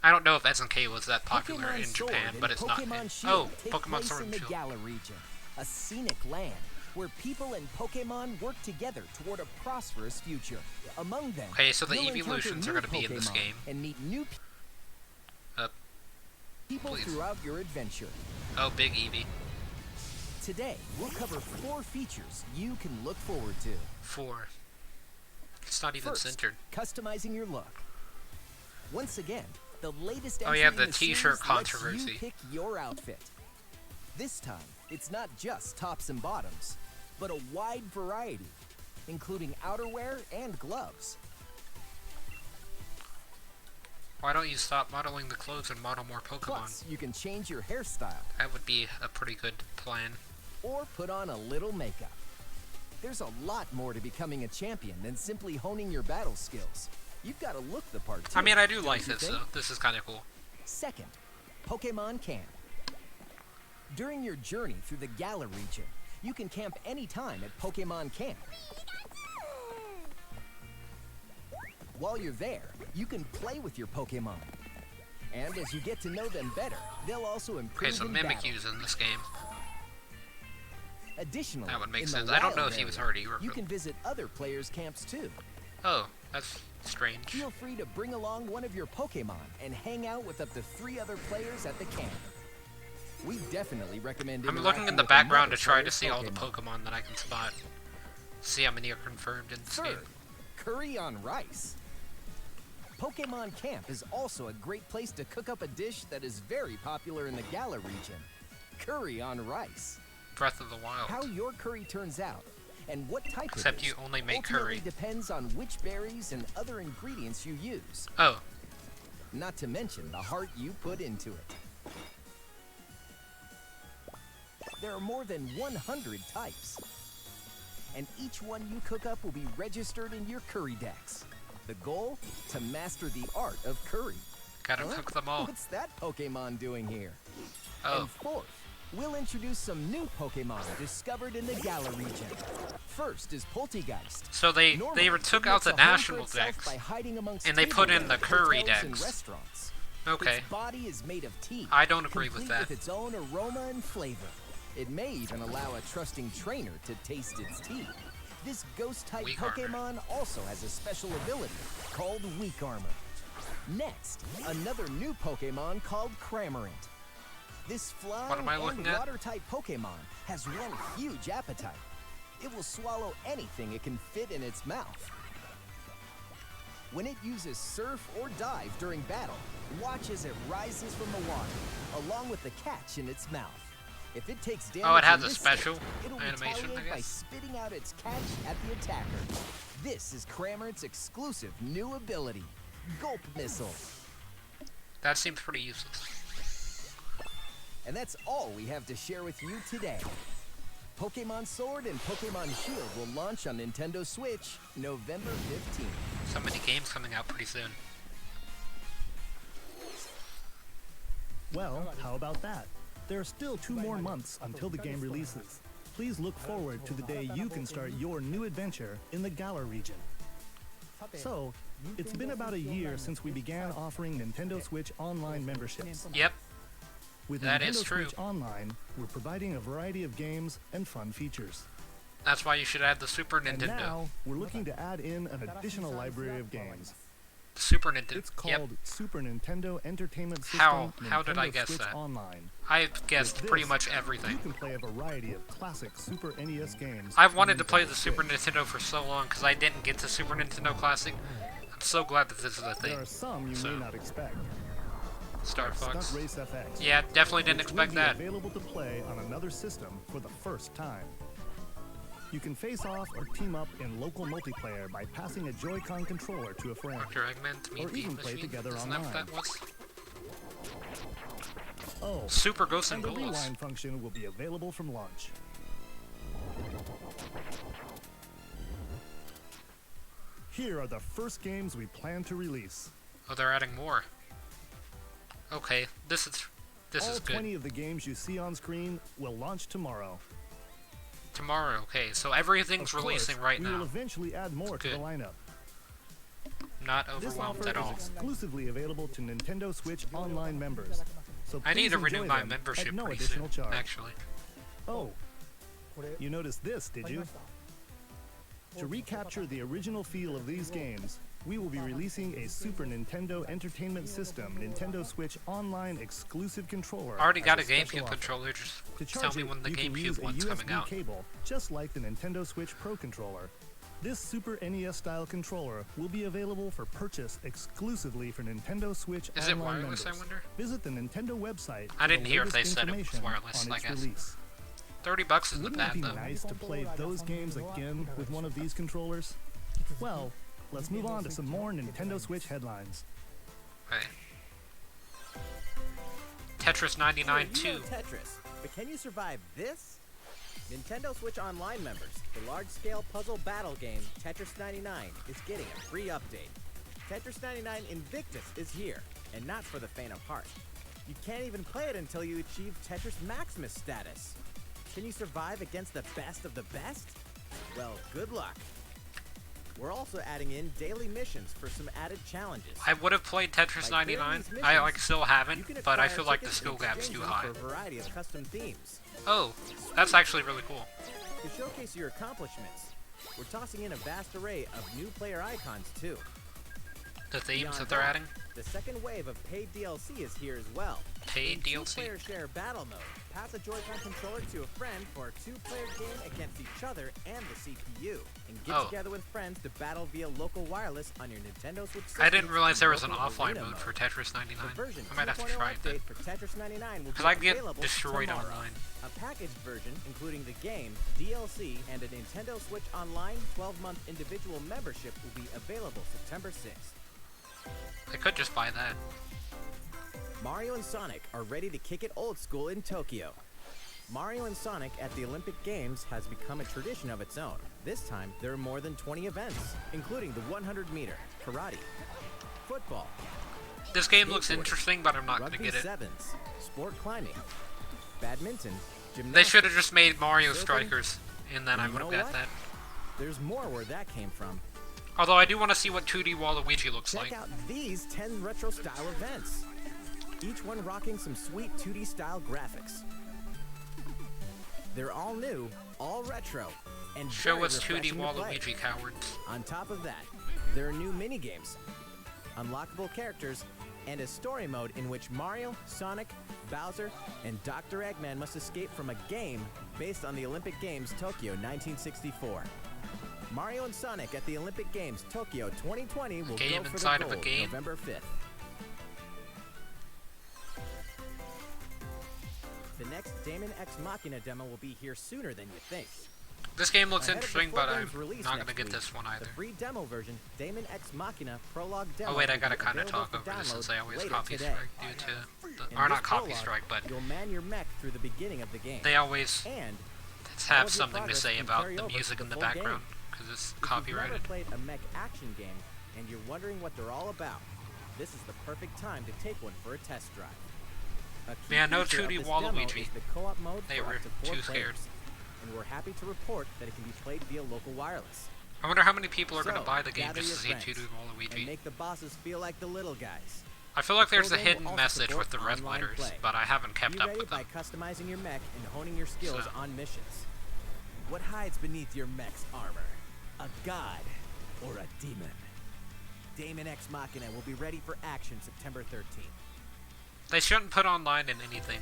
S1: I don't know if SNK was that popular
S7: Pokemon
S1: in
S7: Sword
S1: Japan,
S7: and
S1: but it's not.
S7: Pokemon
S1: Oh,
S7: Shield take
S1: Pokemon
S7: place
S1: Sword
S7: in
S1: and
S7: the
S1: Shield.
S7: Galar region, a scenic land where people and Pokemon work together toward a prosperous future. Among them,
S1: Okay, so the
S7: you'll
S1: evolutions
S7: encounter
S1: are
S7: new
S1: gonna be in this
S7: Pokemon
S1: game.
S7: and meet new people
S1: Please.
S7: throughout your adventure.
S1: Oh, Big Eevee.
S7: Today, we'll cover 4 features you can look forward to.
S1: 4. It's not even
S7: First,
S1: centered.
S7: customizing your look. Once again, the latest
S1: Oh,
S7: entry
S1: yeah,
S7: in
S1: the
S7: the
S1: t-shirt
S7: series lets
S1: controversy.
S7: you pick your outfit. This time, it's not just tops and bottoms, but a wide variety, including outerwear and gloves.
S1: Why don't you stop modeling the clothes and model more Pokemon?
S7: Plus, you can change your hairstyle
S1: That would be a pretty good plan.
S7: or put on a little makeup. There's a lot more to becoming a champion than simply honing your battle skills. You've got to look the part too.
S1: I mean, I do
S7: don't
S1: like
S7: you
S1: this,
S7: think?
S1: though. This is kind of cool.
S7: Second, Pokemon Camp. During your journey through the Galar region, you can camp anytime at Pokemon Camp. While you're there, you can play with your Pokemon. And as you get to know them better, they'll also improve
S1: Okay, so
S7: in battle.
S1: Mimikyu's in this game.
S7: Additionally,
S1: That would make
S7: in the
S1: sense. I don't know
S7: wild
S1: if he was
S7: area,
S1: already
S7: you
S1: revealed.
S7: can visit other players' camps too.
S1: Oh, that's strange.
S7: Feel free to bring along one of your Pokemon and hang out with up to 3 other players at the camp. We definitely recommend
S1: I'm looking
S7: interacting
S1: in the
S7: with
S1: background
S7: another
S1: to try to
S7: player's
S1: see all the
S7: Pokemon.
S1: Pokemon that I can spot. See how many are confirmed in this game.
S7: Third, curry on rice. Pokemon Camp is also a great place to cook up a dish that is very popular in the Galar region. Curry on rice.
S1: Breath of the Wild.
S7: How your curry turns out and what type
S1: Except
S7: it is
S1: you only make
S7: ultimately
S1: curry.
S7: depends on which berries and other ingredients you use.
S1: Oh,
S7: Not to mention the heart you put into it. There are more than 100 types. And each one you cook up will be registered in your curry decks. The goal? To master the art of curry.
S1: gotta
S7: Huh?
S1: cook them all.
S7: What's that Pokemon doing here?
S1: Oh,
S7: And fourth, we'll introduce some new Pokemon discovered in the Galar region. First is Poltegeist.
S1: so they
S7: Normally,
S1: took
S7: it
S1: out
S7: makes
S1: the
S7: a home for
S1: national
S7: itself
S1: decks.
S7: by hiding amongst
S1: and they put in
S7: tableware
S1: the curry
S7: hotels and
S1: decks.
S7: restaurants.
S1: Okay,
S7: Its body is made of tea.
S1: I don't agree with
S7: complete
S1: that.
S7: with its own aroma and flavor. It may even allow a trusting trainer to taste its tea. This ghost-type
S1: Weak armor.
S7: Pokemon also has a special ability called Weak Armor. Next, another new Pokemon called Cramorant. This
S1: What
S7: flying
S1: am I
S7: and
S1: looking at?
S7: water-type Pokemon has one huge appetite. It will swallow anything it can fit in its mouth. When it uses Surf or Dive during battle, watch as it rises from the water, along with the catch in its mouth. If it takes damage
S1: Oh, it has
S7: in
S1: a
S7: this
S1: special
S7: state, it'll
S1: animation, I
S7: retaliate by
S1: guess.
S7: spitting out its catch at the attacker. This is Cramorant's exclusive new ability, Gulp Missile.
S1: That seems pretty useless.
S7: And that's all we have to share with you today. Pokemon Sword and Pokemon Shield will launch on Nintendo Switch November 15th.
S1: So many games coming out pretty soon.
S2: Well, how about that? There are still 2 more months until the game releases. Please look forward to the day you can start your new adventure in the Galar region. So, it's been about a year since we began offering Nintendo Switch Online memberships.
S1: Yep,
S2: With
S1: That
S2: Nintendo
S1: is true.
S2: Switch Online, we're providing a variety of games and fun features.
S1: that's why you should add the Super
S2: And
S1: Nintendo.
S2: now, we're looking to add in an additional library of games.
S1: The Super Nintendo.
S2: It's
S1: Yep,
S2: called Super Nintendo Entertainment System
S1: How did I
S2: Nintendo
S1: guess
S2: Switch
S1: that?
S2: Online.
S1: I've guessed
S2: With
S1: pretty
S2: this,
S1: much
S2: You
S1: everything.
S2: can play a variety of classic Super NES games.
S1: I've
S2: on
S1: wanted to play
S2: Nintendo
S1: the Super
S2: Switch.
S1: Nintendo for so long because I didn't get to Super Nintendo Classic. I'm so glad that this is a
S2: There
S1: thing.
S2: are some you
S1: So,
S2: may not expect.
S1: Star Fox.
S2: Stunt Race FX.
S1: Yeah, definitely didn't
S2: which
S1: expect
S2: will be
S1: that.
S2: available to play on another system for the first time. You can face off or team up in local multiplayer by passing a Joy-Con controller to a friend.
S1: Dr. Eggman to meet
S2: Or
S1: Beat
S2: even play
S1: Machine.
S2: together
S1: Isn't that what
S2: online.
S1: that was?
S2: Oh,
S1: Super Ghosts and
S2: and the
S1: Ghouls.
S2: rewind function will be available from launch. Here are the first games we plan to release.
S1: Oh, they're adding more. Okay, this is
S2: All
S1: good.
S2: 20 of the games you see on screen will launch tomorrow.
S1: Tomorrow, okay, so everything's
S2: Of
S1: releasing
S2: course,
S1: right
S2: we will
S1: now.
S2: eventually add more to the
S1: good.
S2: lineup.
S1: Not
S2: This
S1: overwhelmed
S2: offer
S1: at all.
S2: is exclusively available to Nintendo Switch Online members. So
S1: I need
S2: please
S1: to renew
S2: enjoy
S1: my
S2: them
S1: membership
S2: at no
S1: pretty
S2: additional
S1: soon,
S2: charge.
S1: actually.
S2: Oh, you noticed this, did you? To recapture the original feel of these games, we will be releasing a Super Nintendo Entertainment System Nintendo Switch Online exclusive controller.
S1: I already
S2: as
S1: got a
S2: special
S1: GameCube
S2: offer.
S1: controller, just
S2: To
S1: tell
S2: charge
S1: me
S2: it,
S1: when the
S2: you can use
S1: GameCube
S2: a
S1: one's
S2: USB
S1: coming out.
S2: cable, just like the Nintendo Switch Pro controller. This Super NES style controller will be available for purchase exclusively for Nintendo Switch
S1: Is it
S2: Online
S1: wireless, I
S2: members.
S1: wonder?
S2: Visit the Nintendo website.
S1: I
S2: for the
S1: didn't hear if
S2: latest
S1: they said it was
S2: information
S1: wireless,
S2: on
S1: I
S2: its
S1: guess.
S2: release.
S1: $30 isn't
S2: Wouldn't
S1: bad,
S2: it be
S1: though.
S2: nice to play those games again with one of these controllers? Well, let's move on to some more Nintendo Switch headlines.
S1: Okay. Tetris 99
S3: You know
S1: 2.
S3: Tetris, but can you survive this? Nintendo Switch Online members, the large-scale puzzle battle game Tetris 99 is getting a free update. Tetris 99 Invictus is here, and not for the faint of heart. You can't even play it until you achieve Tetris Maximus status. Can you survive against the best of the best? Well, good luck. We're also adding in daily missions for some added challenges.
S1: I would have played Tetris 99. I like still haven't, but I feel like the skill gap's too high.
S3: For a variety of custom themes.
S1: Oh, that's actually really cool.
S3: To showcase your accomplishments, we're tossing in a vast array of new player icons too.
S1: The themes
S3: Beyond
S1: that they're adding?
S3: The second wave of paid DLC is here as well.
S1: Paid
S3: In
S1: DLC?
S3: Two-player share battle mode. Pass a Joy-Con controller to a friend for a two-player game against each other and the CPU. And get together with friends to battle via local wireless on your Nintendo Switch system.
S1: I didn't realize there was an
S3: local
S1: offline
S3: arena
S1: mode for Tetris 99.
S3: The version
S1: I might have to
S3: 2.0
S1: try it then.
S3: update for Tetris 99 will
S1: Because
S3: be
S1: I get
S3: available
S1: destroyed
S3: tomorrow.
S1: online.
S3: A packaged version, including the game, DLC, and a Nintendo Switch Online 12-month individual membership will be available September 6th.
S1: I could just buy that.
S3: Mario and Sonic are ready to kick it old school in Tokyo. Mario and Sonic at the Olympic Games has become a tradition of its own. This time, there are more than 20 events, including the 100-meter, karate, football,
S1: This game looks interesting, but I'm not going to
S3: rugby
S1: get it.
S3: sevens, sport climbing, badminton, gymnastics.
S1: They should have just made Mario
S3: surfing,
S1: Strikers, and then I
S3: you
S1: would have
S3: know
S1: got
S3: what?
S1: that.
S3: There's more where that came from.
S1: Although I do want to see what 2D Waluigi looks
S3: Check
S1: like.
S3: out these 10 retro-style events. Each one rocking some sweet 2D-style graphics. They're all new, all retro, and
S1: Show
S3: very
S1: us 2D
S3: refreshing to play.
S1: Waluigi, cowards.
S3: On top of that, there are new mini-games, unlockable characters, and a story mode in which Mario, Sonic, Bowser, and Dr. Eggman must escape from a game based on the Olympic Games Tokyo 1964. Mario and Sonic at the Olympic Games Tokyo 2020 will
S1: Game
S3: go for
S1: inside
S3: the
S1: of a
S3: gold
S1: game?
S3: November 5th. The next Damon X Machina demo will be here sooner than you think.
S1: This game looks
S3: Ahead of the
S1: interesting,
S3: full
S1: but I'm
S3: game's release
S1: not going to
S3: next
S1: get
S3: week,
S1: this one either.
S3: The free demo version, Damon X Machina Prologue Demo.
S1: Oh wait, I
S3: will
S1: gotta
S3: be
S1: kind of
S3: available
S1: talk
S3: for
S1: over this
S3: download
S1: since I always
S3: later
S1: copy
S3: today.
S1: strike due to...
S3: In
S1: or
S3: this
S1: not copy
S3: prologue,
S1: strike, but
S3: you'll man your mech through the beginning of the game.
S1: they always
S3: And all
S1: have
S3: of your
S1: something to
S3: progress
S1: say
S3: can
S1: about
S3: carry
S1: the
S3: over
S1: music
S3: to
S1: in the
S3: full game.
S1: background, because it's
S3: If you've
S1: copyrighted.
S3: never played a mech action game and you're wondering what they're all about, this is the perfect time to take one for a test drive. A key
S1: Man, no
S3: feature of
S1: 2D
S3: this demo
S1: Waluigi.
S3: is the co-op mode
S1: They
S3: for
S1: were
S3: up to 4
S1: too scared.
S3: players. And we're happy to report that it can be played via local wireless.
S1: I wonder how many people are going
S3: So,
S1: to buy the game
S3: gather
S1: just to see
S3: your
S1: 2D
S3: friends And
S1: Waluigi.
S3: make the bosses feel like the little guys.
S1: I feel like
S3: the
S1: there's a
S3: full game will
S1: hidden
S3: also
S1: message
S3: support
S1: with the red
S3: online
S1: letters,
S3: play.
S1: but I haven't
S3: Be
S1: kept up
S3: ready
S1: with
S3: by
S1: them.
S3: customizing your mech and honing your skills
S1: So.
S3: on missions. What hides beneath your mech's armor? A god or a demon? Damon X Machina will be ready for action September 13th.
S1: They shouldn't put online in anything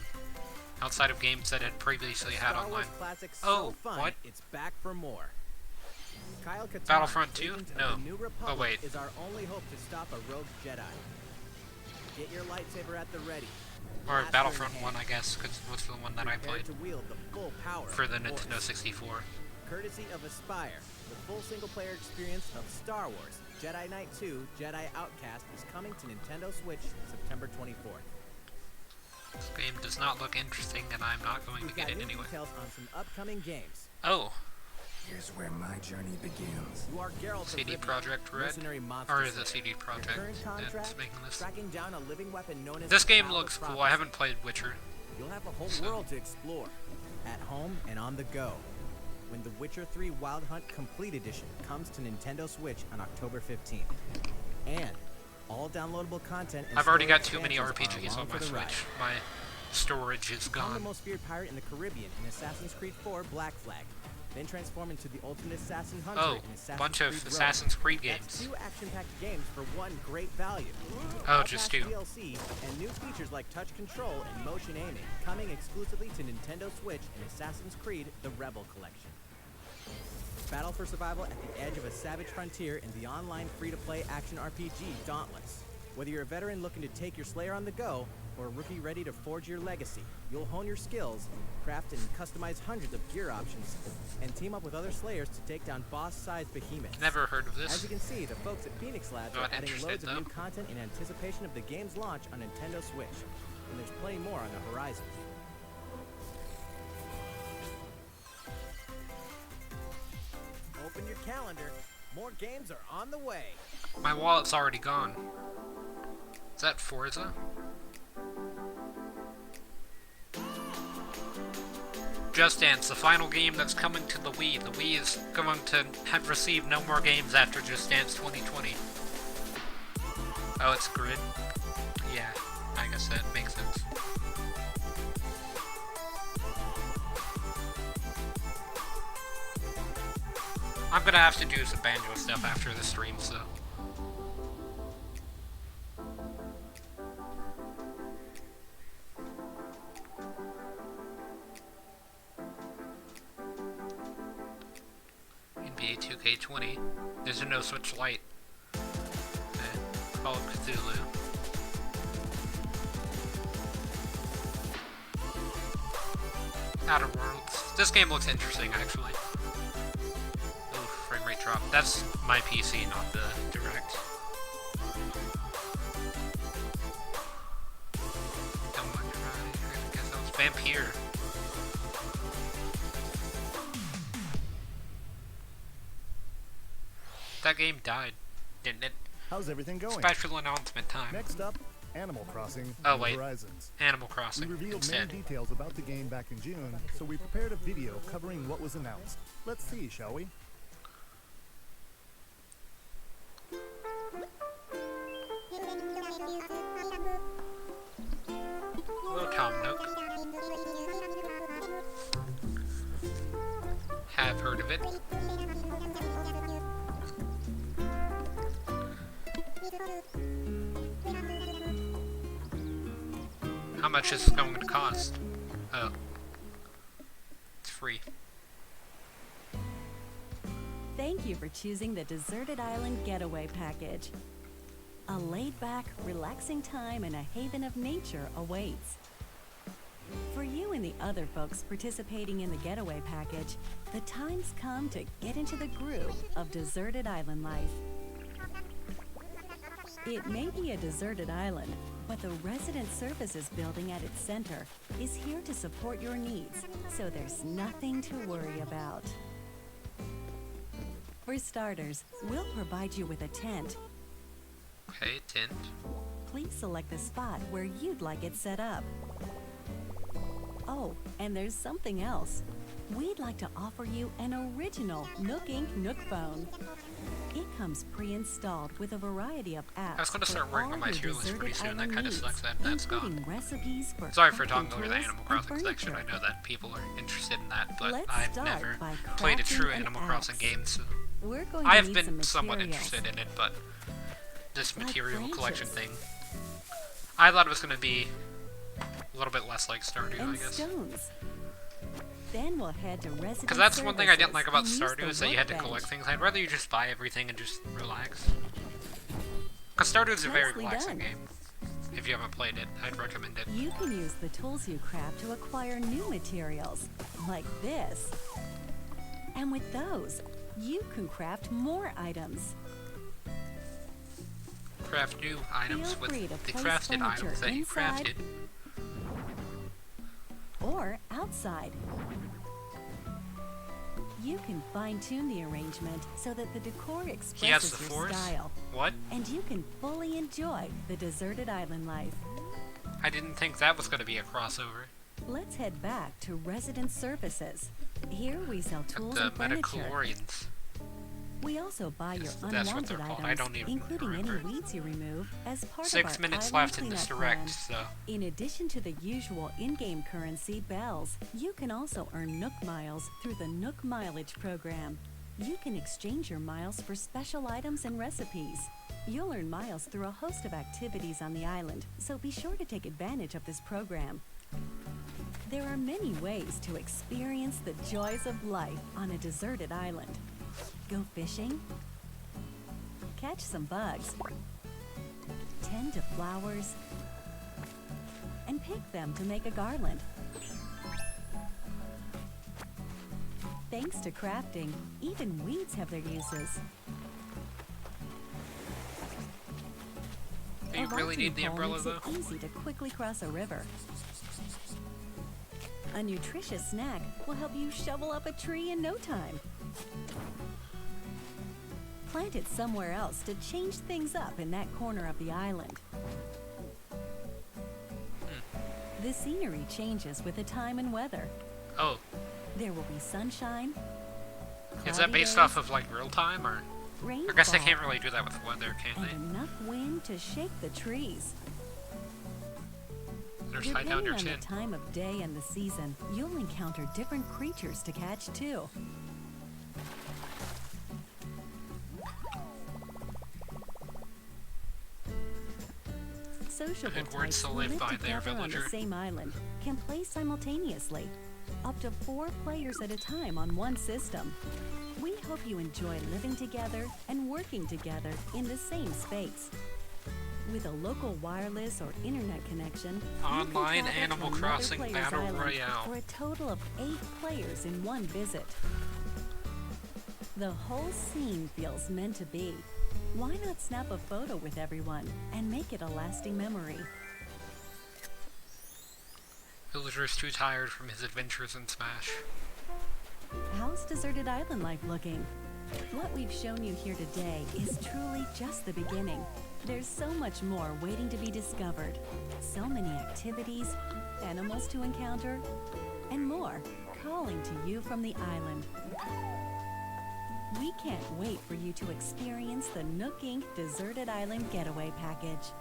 S1: outside of games that had previously had
S3: Star
S1: online.
S3: Wars classic
S1: Oh,
S3: so fun,
S1: what?
S3: it's back for more. Kyle Katarn,
S1: Battlefront 2?
S3: agent of
S1: No.
S3: the New
S1: Oh,
S3: Republic,
S1: wait.
S3: is our only hope to stop a rogue Jedi. Get your lightsaber at the ready.
S1: Or
S3: Blaster
S1: Battlefront
S3: in
S1: 1,
S3: hand.
S1: I guess, because was the one that I
S3: Prepare
S1: played
S3: to wield the full power
S1: for the
S3: of Force.
S1: Nintendo 64.
S3: Courtesy of Aspire, the full single-player experience of Star Wars, Jedi Knight 2, Jedi Outcast is coming to Nintendo Switch September 24th.
S1: This game does not look interesting, and I'm not going to
S3: We've
S1: get
S3: got
S1: it
S3: new
S1: anyway.
S3: details on some upcoming games.
S1: Oh,
S8: Here's where my journey begins.
S3: You are Geralt of
S1: CD
S3: Rivia,
S1: Projekt Red?
S3: mercenary monster
S1: Or is it
S3: slayer.
S1: CD
S3: Your
S1: Projekt
S3: current contract,
S1: that's making this?
S3: tracking down a living weapon known as
S1: This
S3: the
S1: game
S3: Cloud of
S1: looks cool. I
S3: Prophecy.
S1: haven't played Witcher.
S3: You'll have a whole
S1: So-
S3: world to explore, at home and on the go, when The Witcher 3 Wild Hunt Complete Edition comes to Nintendo Switch on October 15th. And all downloadable content and
S1: I've already
S3: story
S1: got too many
S3: expansions are
S1: RPGs
S3: along
S1: on my
S3: for the ride.
S1: Switch. My storage is
S3: Become the
S1: gone.
S3: most feared pirate in the Caribbean in Assassin's Creed 4 Black Flag. Then transform into the ultimate assassin hunter
S1: Oh,
S3: in Assassin's
S1: bunch of
S3: Creed Rogue.
S1: Assassin's Creed
S3: That's
S1: games.
S3: 2 action-packed games for one great value.
S1: Oh,
S3: All
S1: just
S3: past
S1: 2.
S3: DLC and new features like touch control and motion aiming coming exclusively to Nintendo Switch in Assassin's Creed: The Rebel Collection. Battle for survival at the edge of a savage frontier in the online free-to-play action RPG Dauntless. Whether you're a veteran looking to take your Slayer on the go, or a rookie ready to forge your legacy, you'll hone your skills, craft and customize hundreds of gear options, and team up with other Slayers to take down boss-sized behemoths.
S1: Never heard of
S3: As
S1: this.
S3: you can see, the folks at Phoenix Labs
S1: Not
S3: are adding
S1: interested,
S3: loads of
S1: though.
S3: new content in anticipation of the game's launch on Nintendo Switch. And there's plenty more on the horizon. Open your calendar. More games are on the way.
S1: My wallet's already gone. Is that Forza? Just Dance, the final game that's coming to the Wii. The Wii is going to have received no more games after Just Dance 2020. Oh, it's Grid? Yeah, I guess that makes sense. I'm gonna have to do some Banjo stuff after the stream, so... NBA 2K20. There's a no Switch Lite. Call of Cthulhu. Outer Worlds. This game looks interesting, actually. Ooh, frame rate drop. That's my PC, not the Direct. Don't mind I guess that was Vampire. That game died, didn't it?
S2: How's everything going?
S1: Special announcement time.
S2: Next up, Animal Crossing
S1: Oh,
S2: New
S1: wait.
S2: Horizons.
S1: Animal
S2: We
S1: Crossing
S2: revealed
S1: instead.
S2: many details about the game back in June, so we prepared a video covering what was announced. Let's see, shall we?
S1: Hello, Tom Nook. Have heard of it. How much is it going to cost? Oh. It's free.
S9: Thank you for choosing the Deserted Island Getaway Package. A laid-back, relaxing time and a haven of nature awaits. For you and the other folks participating in the Getaway Package, the time's come to get into the groove of deserted island life. It may be a deserted island, but the Resident Services building at its center is here to support your needs, so there's nothing to worry about. For starters, we'll provide you with a tent.
S1: Okay, tent.
S9: Please select the spot where you'd like it set up. Oh, and there's something else. We'd like to offer you an original Nook Inc. Nook phone. It comes pre-installed with a variety of apps.
S1: I was going to start working on my tier list pretty soon. That kind of sucks that that's gone.
S9: Recipes for
S1: Sorry for talking
S9: crafting
S1: over the
S9: tools
S1: Animal
S9: and
S1: Crossing section.
S9: furniture.
S1: I know that people are interested in that, but
S9: Let's
S1: I've
S9: start
S1: never
S9: by
S1: played a true
S9: crafting an
S1: Animal Crossing
S9: axe.
S1: game, so
S9: We're going to
S1: I have
S9: need
S1: been
S9: some
S1: somewhat
S9: materials.
S1: interested in it, but this
S9: Like
S1: material collection
S9: branches.
S1: thing, I thought it was going to be a little bit less like Stardew,
S9: And
S1: I guess.
S9: stones. Then we'll head to Resident
S1: Because that's one thing I didn't
S9: Services
S1: like about
S9: and use
S1: Stardew,
S9: the
S1: is that you had to
S9: workbench.
S1: collect things. I'd rather you just buy everything and just relax. Because Stardew is a very
S9: Nicely
S1: relaxing
S9: done.
S1: game. If you haven't played it, I'd recommend it.
S9: You can use the tools you craft to acquire new materials, like this. And with those, you can craft more items.
S1: Craft new items
S9: Feel
S1: with
S9: free to
S1: the
S9: place
S1: crafted
S9: furniture
S1: items that you
S9: inside
S1: crafted.
S9: or outside. You can fine-tune the arrangement so that the decor
S1: He has
S9: expresses
S1: the
S9: your
S1: force?
S9: style,
S1: What?
S9: and you can fully enjoy the deserted island life.
S1: I didn't think that was going to be a crossover.
S9: Let's head back to Resident Services. Here we sell tools
S1: The
S9: and furniture.
S1: Metachlorians.
S9: We also buy your
S1: Yes, that's what
S9: unwanted
S1: they're called. I
S9: items,
S1: don't even
S9: including
S1: remember.
S9: any weeds you remove, as part of
S1: 6
S9: our
S1: minutes
S9: island
S1: left in this
S9: cleanup
S1: direct,
S9: plan.
S1: so...
S9: In addition to the usual in-game currency, bells, you can also earn Nook Miles through the Nook Mileage program. You can exchange your miles for special items and recipes. You'll earn miles through a host of activities on the island, so be sure to take advantage of this program. There are many ways to experience the joys of life on a deserted island. Go fishing, catch some bugs, tend to flowers, and pick them to make a garland. Thanks to crafting, even weeds have their uses.
S1: Do you
S9: A
S1: really
S9: vaulting
S1: need the
S9: pole
S1: umbrella,
S9: makes
S1: though?
S9: it easy to quickly cross a river. A nutritious snack will help you shovel up a tree in no time. Plant it somewhere else to change things up in that corner of the island. The scenery changes with the time and weather.
S1: Oh,
S9: There will be sunshine,
S1: is that
S9: cloudy
S1: based
S9: days,
S1: off of like real time, or?
S9: rainfall,
S1: I guess they can't really do that with weather, can
S9: and
S1: they?
S9: enough wind to shake the trees.
S1: Just hide down
S9: Depending
S1: your
S9: on
S1: chin.
S9: the time of day and the season, you'll encounter different creatures to catch too. Sociable
S1: Good words
S9: types
S1: to
S9: who
S1: live
S9: live
S1: by there,
S9: together on the
S1: villager.
S9: same island can play simultaneously, up to 4 players at a time on one system. We hope you enjoy living together and working together in the same space. With a local wireless or internet connection, you can
S1: Online
S9: travel to
S1: Animal
S9: another
S1: Crossing
S9: player's
S1: Battle
S9: island
S1: Royale.
S9: for a total of 8 players in one visit. The whole scene feels meant to be. Why not snap a photo with everyone and make it a lasting memory?
S1: Villager's too tired from his adventures in Smash.
S9: How's Deserted Island life looking? What we've shown you here today is truly just the beginning. There's so much more waiting to be discovered. So many activities, animals to encounter, and more calling to you from the island. We can't wait for you to experience the Nook Inc. Deserted Island Getaway Package.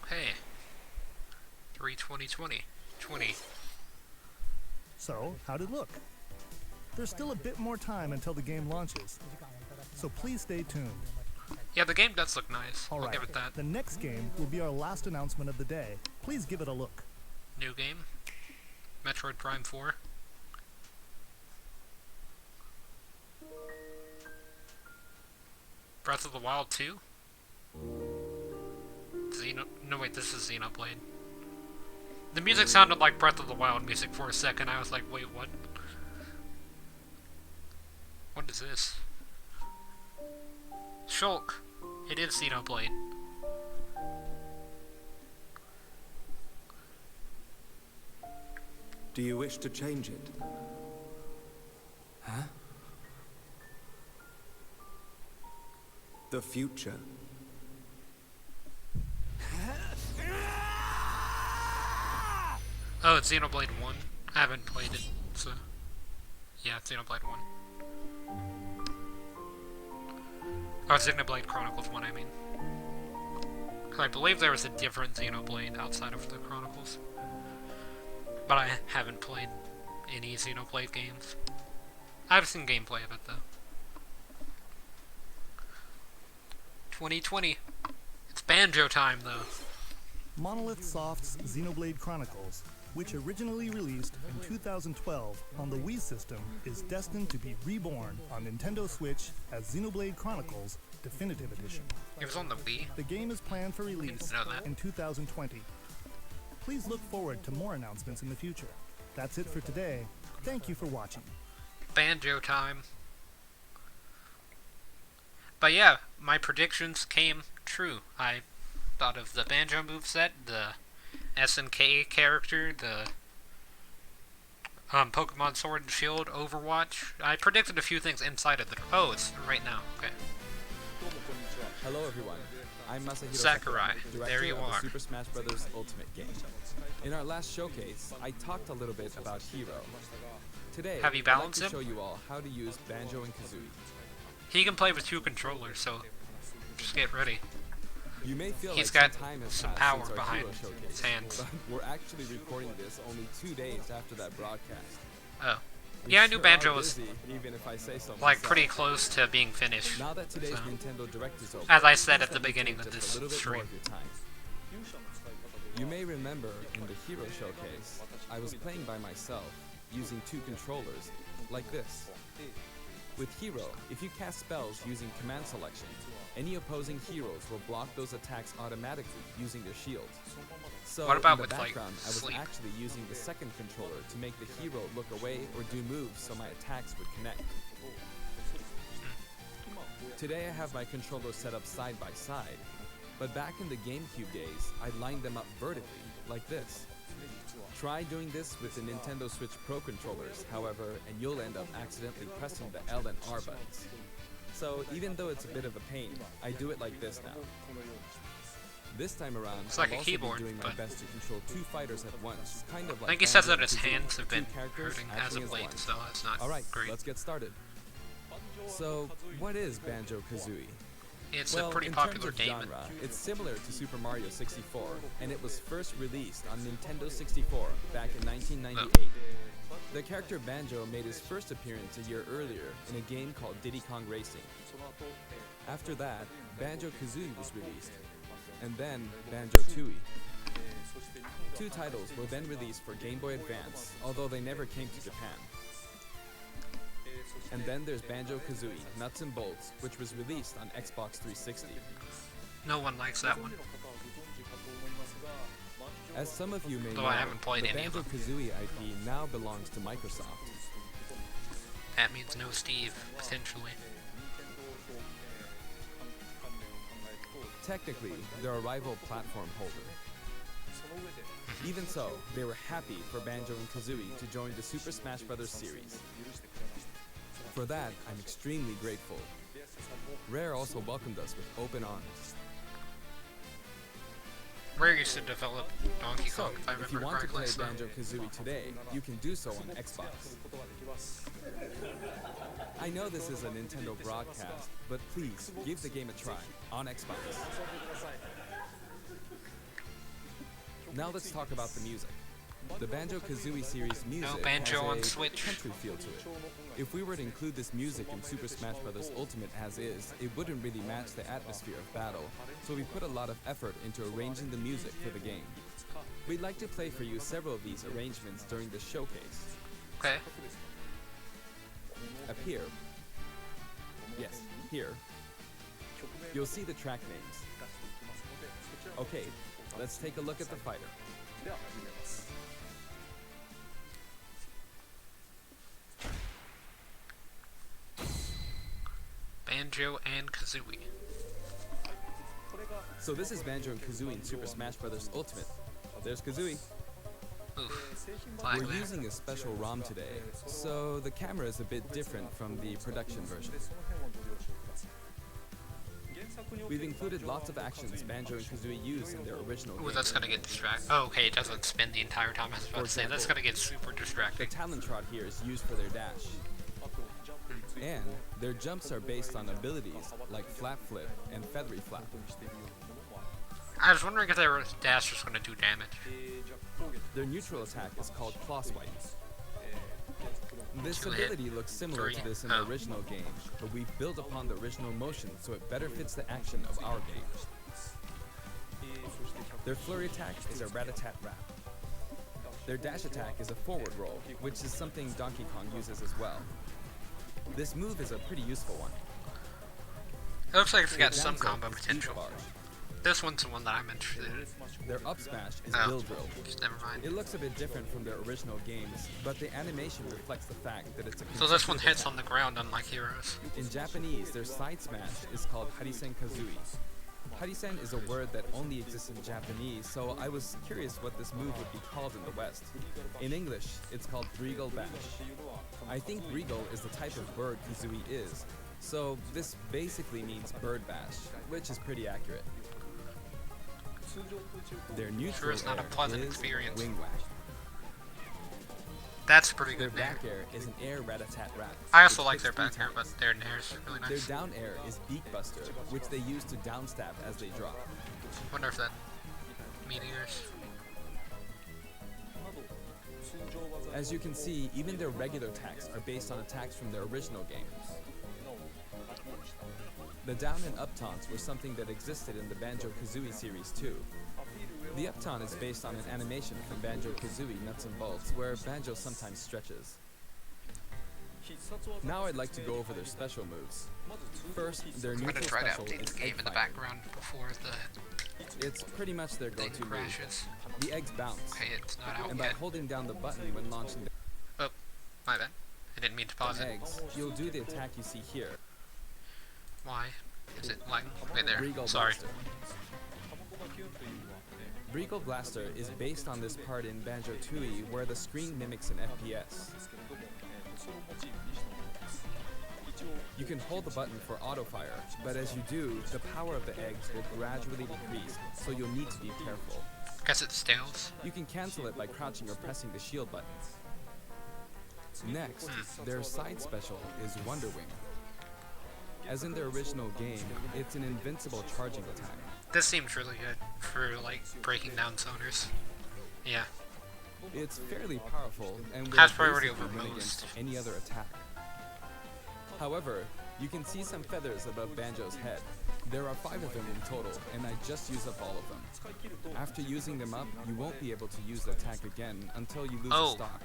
S1: Hey. 3/20/20. 20.
S2: So, how'd it look? There's still a bit more time until the game launches, so please stay tuned.
S1: Yeah, the game does look nice. I'll
S2: Alright,
S1: give it that.
S2: the next game will be our last announcement of the day. Please give it a look.
S1: New game. Metroid Prime 4. Breath of the Wild 2? No wait, this is Xenoblade. The music sounded like Breath of the Wild music for a second. I was like, wait, what? What is this? Shulk. It is Xenoblade.
S8: Do you wish to change it? Huh? The future.
S1: Oh, it's Xenoblade 1. I haven't played it, so... Yeah, it's Xenoblade 1. Oh, it's Xenoblade Chronicles 1, I mean. 'Cause I believe there was a different Xenoblade outside of the Chronicles. But I haven't played any Xenoblade games. I've seen gameplay of it, though. 2020. It's Banjo time, though.
S2: Monolith Soft's Xenoblade Chronicles, which originally released in 2012 on the Wii system, is destined to be reborn on Nintendo Switch as Xenoblade Chronicles Definitive Edition.
S1: It was on the Wii.
S2: The game is planned for release
S1: Didn't know that.
S2: in 2020. Please look forward to more announcements in the future. That's it for today. Thank you for watching.
S1: Banjo time. But yeah, my predictions came true. I thought of the Banjo moveset, the SNK character, the Pokemon Sword and Shield, Overwatch. I predicted a few things inside of the... Oh, it's right now. Okay.
S10: Hello everyone, I'm Masahiro
S1: Sakurai.
S10: director
S1: There you
S10: of
S1: are.
S10: the Super Smash Bros. Ultimate game. In our last showcase, I talked a little bit about Hero. Today,
S1: Have you
S10: I'd like
S1: balanced
S10: to
S1: him?
S10: show you all how to use Banjo and Kazooie.
S1: He can play with 2 controllers, so just get ready.
S10: You may feel
S1: He's
S10: like
S1: got
S10: some time has
S1: some
S10: passed
S1: power
S10: since our
S1: behind
S10: Hero showcase,
S1: his hands.
S10: but we're actually recording this only 2 days after that broadcast.
S1: Oh.
S10: We
S1: Yeah, I knew
S10: sure
S1: Banjo
S10: are
S1: was
S10: busy, even if I say so
S1: like
S10: myself.
S1: pretty close to being finished.
S10: Now that today's
S1: so.
S10: Nintendo Direct is over,
S1: As I said
S10: please
S1: at the
S10: let me
S1: beginning
S10: take
S1: of
S10: just
S1: this
S10: a little bit
S1: stream.
S10: more of your time. You may remember in the Hero Showcase, I was playing by myself, using 2 controllers, like this. With Hero, if you cast spells using command selection, any opposing heroes will block those attacks automatically using their shields. So
S1: What about
S10: in the
S1: with, like,
S10: background, I was
S1: sleep?
S10: actually using the second controller to make the hero look away or do moves so my attacks would connect. Today I have my controllers set up side by side, but back in the GameCube days, I lined them up vertically, like this. Try doing this with the Nintendo Switch Pro controllers, however, and you'll end up accidentally pressing the L and R buttons. So even though it's a bit of a pain, I do it like this now. This time around,
S1: It's like
S10: I'll
S1: a
S10: also
S1: keyboard,
S10: be doing my
S1: but
S10: best to control two fighters at once, kind of
S1: I
S10: like
S1: think he says that
S10: Banjo
S1: his
S10: and Kazooie,
S1: hands have
S10: two
S1: been
S10: characters
S1: hurting as
S10: acting
S1: of
S10: one.
S1: late, so that's not
S10: Alright,
S1: great.
S10: let's get started. So, what is Banjo-Kazooie?
S1: It's
S10: Well,
S1: a pretty
S10: in
S1: popular
S10: terms of
S1: game.
S10: genre, it's similar to Super Mario 64, and it was first released on Nintendo 64 back in 1998. The character Banjo made his first appearance a year earlier in a game called Diddy Kong Racing. After that, Banjo-Kazooie was released, and then Banjo-Tooie. Two titles were then released for Game Boy Advance, although they never came to Japan. And then there's Banjo-Kazooie Nuts and Bolts, which was released on Xbox 360.
S1: No one likes that one.
S10: As some of you may
S1: Though
S10: know,
S1: I haven't played
S10: the
S1: any of them.
S10: Banjo-Kazooie IP now belongs to Microsoft.
S1: That means no Steve, potentially.
S10: Technically, they're a rival platform holder. Even so, they were happy for Banjo and Kazooie to join the Super Smash Bros. Series. For that, I'm extremely grateful. Rare also welcomed us with open arms.
S1: Rare used to develop Donkey
S10: So,
S1: Kong, if I
S10: if you
S1: remember
S10: want to play
S1: correctly. So.
S10: Banjo-Kazooie today, you can do so on Xbox. I know this is a Nintendo broadcast, but please, give the game a try on Xbox. Now let's talk about the music. The Banjo-Kazooie series music
S1: Banjo on
S10: has a
S1: Switch.
S10: country feel to it. If we were to include this music in Super Smash Bros. Ultimate as is, it wouldn't really match the atmosphere of battle, so we put a lot of effort into arranging the music for the game. We'd like to play for you several of these arrangements during the showcase.
S1: Okay.
S10: Up here, yes, here, you'll see the track names. Okay, let's take a look at the fighter.
S1: Banjo and Kazooie.
S10: So this is Banjo and Kazooie in Super Smash Bros. Ultimate. There's Kazooie.
S1: Oof. Flag
S10: We're
S1: there.
S10: using a special ROM today, so the camera is a bit different from the production version. We've included lots of actions Banjo and Kazooie use in their original
S1: Ooh,
S10: game.
S1: that's gonna get distracted. Oh, okay, it doesn't spin the entire time. I was about to say, that's gonna get super
S10: The
S1: distracting.
S10: Talon Trot here is used for their dash. And their jumps are based on abilities like Flat Flip and Feathery Flap.
S1: I was wondering if their dash was gonna do damage.
S10: Their neutral attack is called Claw Swipe. This
S1: Two hit,
S10: ability looks similar to
S1: three.
S10: this in the
S1: Oh.
S10: original game, but we've built upon the original motion so it better fits the action of our game. Their flurry attack is a rat-a-tat-rat. Their dash attack is a forward roll, which is something Donkey Kong uses as well. This move is a pretty useful one.
S1: It looks like it's got
S10: Their
S1: some
S10: down tilt
S1: combo
S10: is Beach
S1: potential.
S10: Barge.
S1: This one's the one that I'm interested in.
S10: Their up smash is
S1: Oh,
S10: Bill Drill.
S1: just never mind.
S10: It looks a bit different from their original games, but the animation reflects the fact that it's a
S1: So this one
S10: consecutive
S1: hits
S10: attack.
S1: on the ground, unlike Heroes.
S10: In Japanese, their side smash is called Harisen Kazooie. Harisen is a word that only exists in Japanese, so I was curious what this move would be called in the West. In English, it's called Regal Bash. I think Regal is the type of bird Kazooie is, so this basically means bird bash, which is pretty accurate. Their neutral
S1: it's not a
S10: air
S1: pleasant
S10: is
S1: experience.
S10: Wing Whack.
S1: That's pretty
S10: Their
S1: good there.
S10: back air is an air rat-a-tat-rat.
S1: I also
S10: which
S1: like
S10: hits
S1: their
S10: 3
S1: back air,
S10: times.
S1: but their nair's really
S10: Their
S1: nice.
S10: down air is Beak Buster, which they use to downstab as they drop.
S1: Wonder if that meteors.
S10: As you can see, even their regular attacks are based on attacks from their original game. The down and up taunts were something that existed in the Banjo-Kazooie series too. The up taunt is based on an animation from Banjo-Kazooie Nuts and Bolts, where Banjo sometimes stretches. Now I'd like to go over their special moves. First, their
S1: I'm gonna
S10: neutral
S1: try to
S10: special
S1: update
S10: is
S1: the game
S10: Egg
S1: in the
S10: Fight.
S1: background before the
S10: It's pretty much their
S1: thing
S10: go-to move.
S1: crashes.
S10: The eggs bounce,
S1: Okay, it's not out
S10: and by
S1: yet.
S10: holding down the button when launching
S1: Oh, my bad. I didn't mean to pause
S10: the
S1: it.
S10: eggs, you'll do the attack you see here.
S1: Why? Is it like right there?
S10: Regal
S1: Sorry.
S10: Blaster. Regal Blaster is based on this part in Banjo-Tooie where the screen mimics an FPS. You can hold the button for auto fire, but as you do, the power of the eggs will gradually decrease, so you'll need to be careful.
S1: Guess it stales.
S10: You can cancel it by crouching or pressing the shield button. Next, their side special is Wonder Wing. As in their original game, it's an invincible charging attack.
S1: This seems really good for, like, breaking down zoners. Yeah.
S10: It's fairly powerful and will
S1: Has priority
S10: basically
S1: over
S10: win
S1: most.
S10: against any other attack. However, you can see some feathers above Banjo's head. There are 5 of them in total, and I just used up all of them. After using them up, you won't be able to use the attack again until you lose a stock.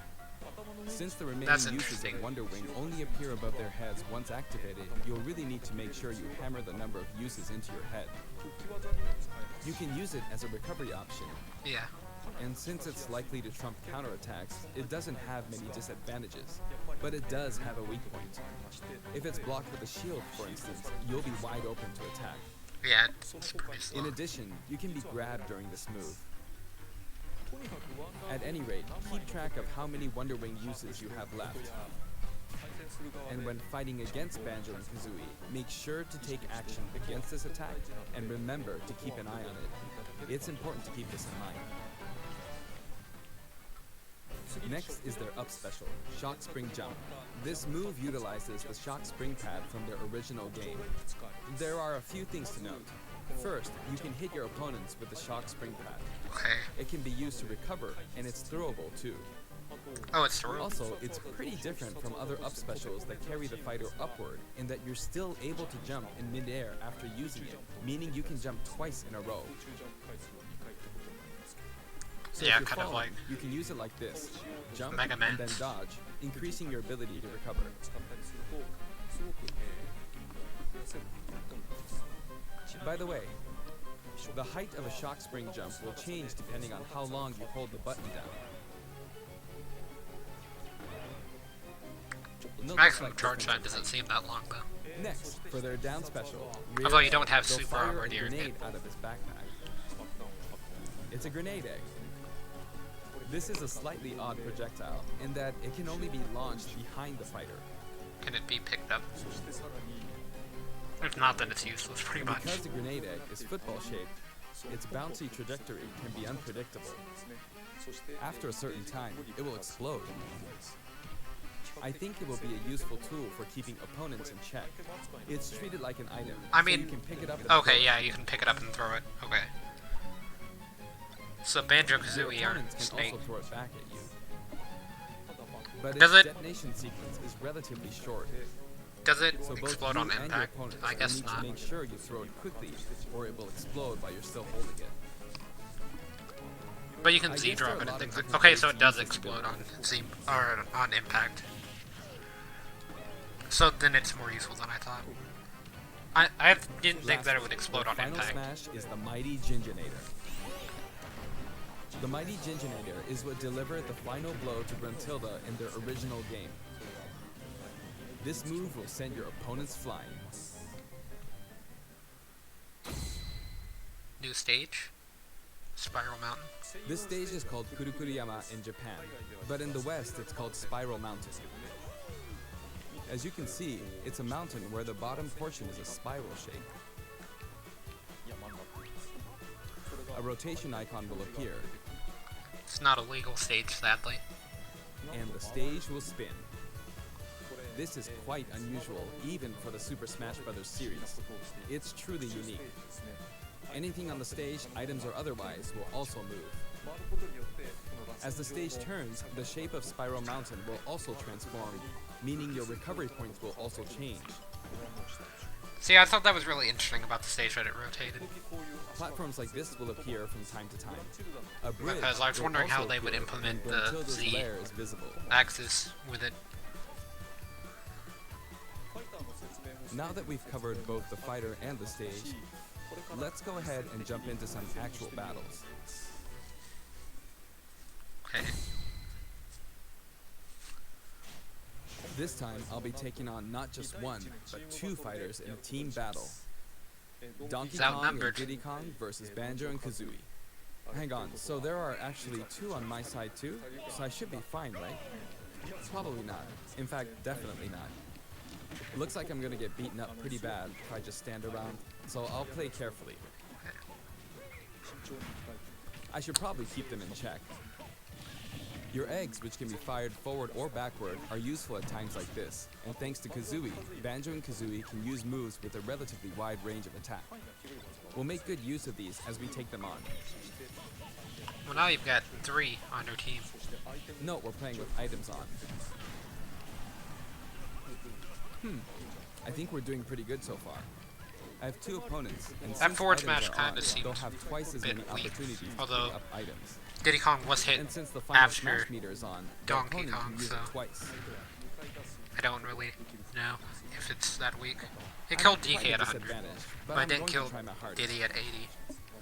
S10: Since the remaining
S1: That's
S10: uses
S1: interesting.
S10: of Wonder Wing only appear above their heads once activated, you'll really need to make sure you hammer the number of uses into your head. You can use it as a recovery option,
S1: Yeah.
S10: and since it's likely to trump counterattacks, it doesn't have many disadvantages, but it does have a weak point. If it's blocked with a shield, for instance, you'll be wide open to attack.
S1: Yeah, it's pretty slow.
S10: In addition, you can be grabbed during this move. At any rate, keep track of how many Wonder Wing uses you have left. And when fighting against Banjo and Kazooie, make sure to take action against this attack and remember to keep an eye on it. It's important to keep this in mind. Next is their up special, Shock Spring Jump. This move utilizes the Shock Spring pad from their original game. There are a few things to note. First, you can hit your opponents with the Shock Spring pad.
S1: Okay.
S10: It can be used to recover, and it's throwable too.
S1: Oh, it's throwable.
S10: Also, it's pretty different from other up specials that carry the fighter upward in that you're still able to jump in midair after using it, meaning you can jump twice in a row. So
S1: Yeah,
S10: if you're
S1: kind of
S10: falling,
S1: like
S10: you can use it like this. Jump
S1: Mega Man.
S10: and then dodge, increasing your ability to recover. By the way, the height of a shock spring jump will change depending on how long you hold the button down. Note
S1: Maximum
S10: like
S1: charge time
S10: difference in
S1: doesn't seem that long, though.
S10: height. Next, for their down special,
S1: Although you don't have
S10: they'll
S1: super
S10: fire
S1: armor
S10: a
S1: near
S10: grenade
S1: it.
S10: out of his backpack. It's a grenade egg. This is a slightly odd projectile in that it can only be launched behind the fighter.
S1: Can it be picked up? If not, then it's useless, pretty
S10: And
S1: much.
S10: because the grenade egg is football shaped, its bouncy trajectory can be unpredictable. After a certain time, it will explode. I think it will be a useful tool for keeping opponents in check. It's treated like an item,
S1: I
S10: so
S1: mean,
S10: you can pick it up and throw
S1: okay,
S10: it.
S1: yeah, you can pick it up and throw it. Okay. So Banjo-Kazooie
S10: Your
S1: aren't
S10: opponents can
S1: Snake.
S10: also throw it back at you. But
S1: Does
S10: its
S1: it-
S10: detonation sequence is relatively short.
S1: Does it
S10: So both
S1: explode
S10: you
S1: on
S10: and your
S1: impact?
S10: opponents
S1: I
S10: will
S1: guess
S10: need
S1: not.
S10: to make sure you throw it quickly, or it will explode while you're still holding it.
S1: But you can
S10: I
S1: Z
S10: guess there
S1: drop
S10: are
S1: it
S10: a
S1: and
S10: lot of
S1: things like.
S10: different
S1: Okay,
S10: ways
S1: so
S10: to
S1: it does
S10: use this
S1: explode
S10: ability.
S1: on Z or on impact. So then it's more useful than I thought. I didn't think that it would explode
S10: the
S1: on
S10: final
S1: impact.
S10: smash is the Mighty Ginginator. The Mighty Ginginator is what delivered the final blow to Gruntilda in their original game. This move will send your opponents flying.
S1: New stage? Spiral Mountain.
S10: This stage is called Kurukuruyama in Japan, but in the West it's called Spiral Mountain. As you can see, it's a mountain where the bottom portion is a spiral shape. A rotation icon will appear,
S1: It's not a legal stage, sadly.
S10: and the stage will spin. This is quite unusual, even for the Super Smash Bros. Series. It's truly unique. Anything on the stage, items or otherwise, will also move. As the stage turns, the shape of Spiral Mountain will also transform, meaning your recovery points will also change.
S1: See, I thought that was really interesting about the stage that it rotated.
S10: Platforms like this will appear from time to time. A bridge
S1: Because I was
S10: will
S1: wondering how
S10: also
S1: they would
S10: appear
S1: implement
S10: when
S1: the
S10: Gruntilda's
S1: Z
S10: lair is visible.
S1: axis with it.
S10: Now that we've covered both the fighter and the stage, let's go ahead and jump into some actual battles.
S1: Okay.
S10: This time, I'll be taking on not just one, but 2 fighters in a team battle. Donkey
S1: He's
S10: Kong and
S1: outnumbered.
S10: Diddy Kong versus Banjo and Kazooie. Hang on, so there are actually 2 on my side too? So I should be fine, right? Probably not. In fact, definitely not. Looks like I'm gonna get beaten up pretty bad if I just stand around, so I'll play carefully. I should probably keep them in check. Your eggs, which can be fired forward or backward, are useful at times like this, and thanks to Kazooie, Banjo and Kazooie can use moves with a relatively wide range of attack. We'll make good use of these as we take them on.
S1: Well, now you've got 3 on your team.
S10: Note we're playing with items on. I think we're doing pretty good so far. I have 2 opponents, and
S1: That
S10: since
S1: forward
S10: items
S1: smash
S10: are
S1: kinda
S10: on,
S1: seems
S10: they'll have twice as
S1: bit
S10: many
S1: weak,
S10: opportunities to
S1: although
S10: pick up items.
S1: Diddy Kong was hit
S10: And since the final
S1: after
S10: smash meter is on, the
S1: Donkey
S10: opponent
S1: Kong,
S10: can use
S1: so
S10: it twice.
S1: I don't really know if it's that weak. It
S10: I'm
S1: killed
S10: at quite
S1: DK
S10: a
S1: at 100,
S10: disadvantage,
S1: but
S10: I'm
S1: I didn't
S10: going to
S1: kill
S10: try my hardest.
S1: Diddy at 80.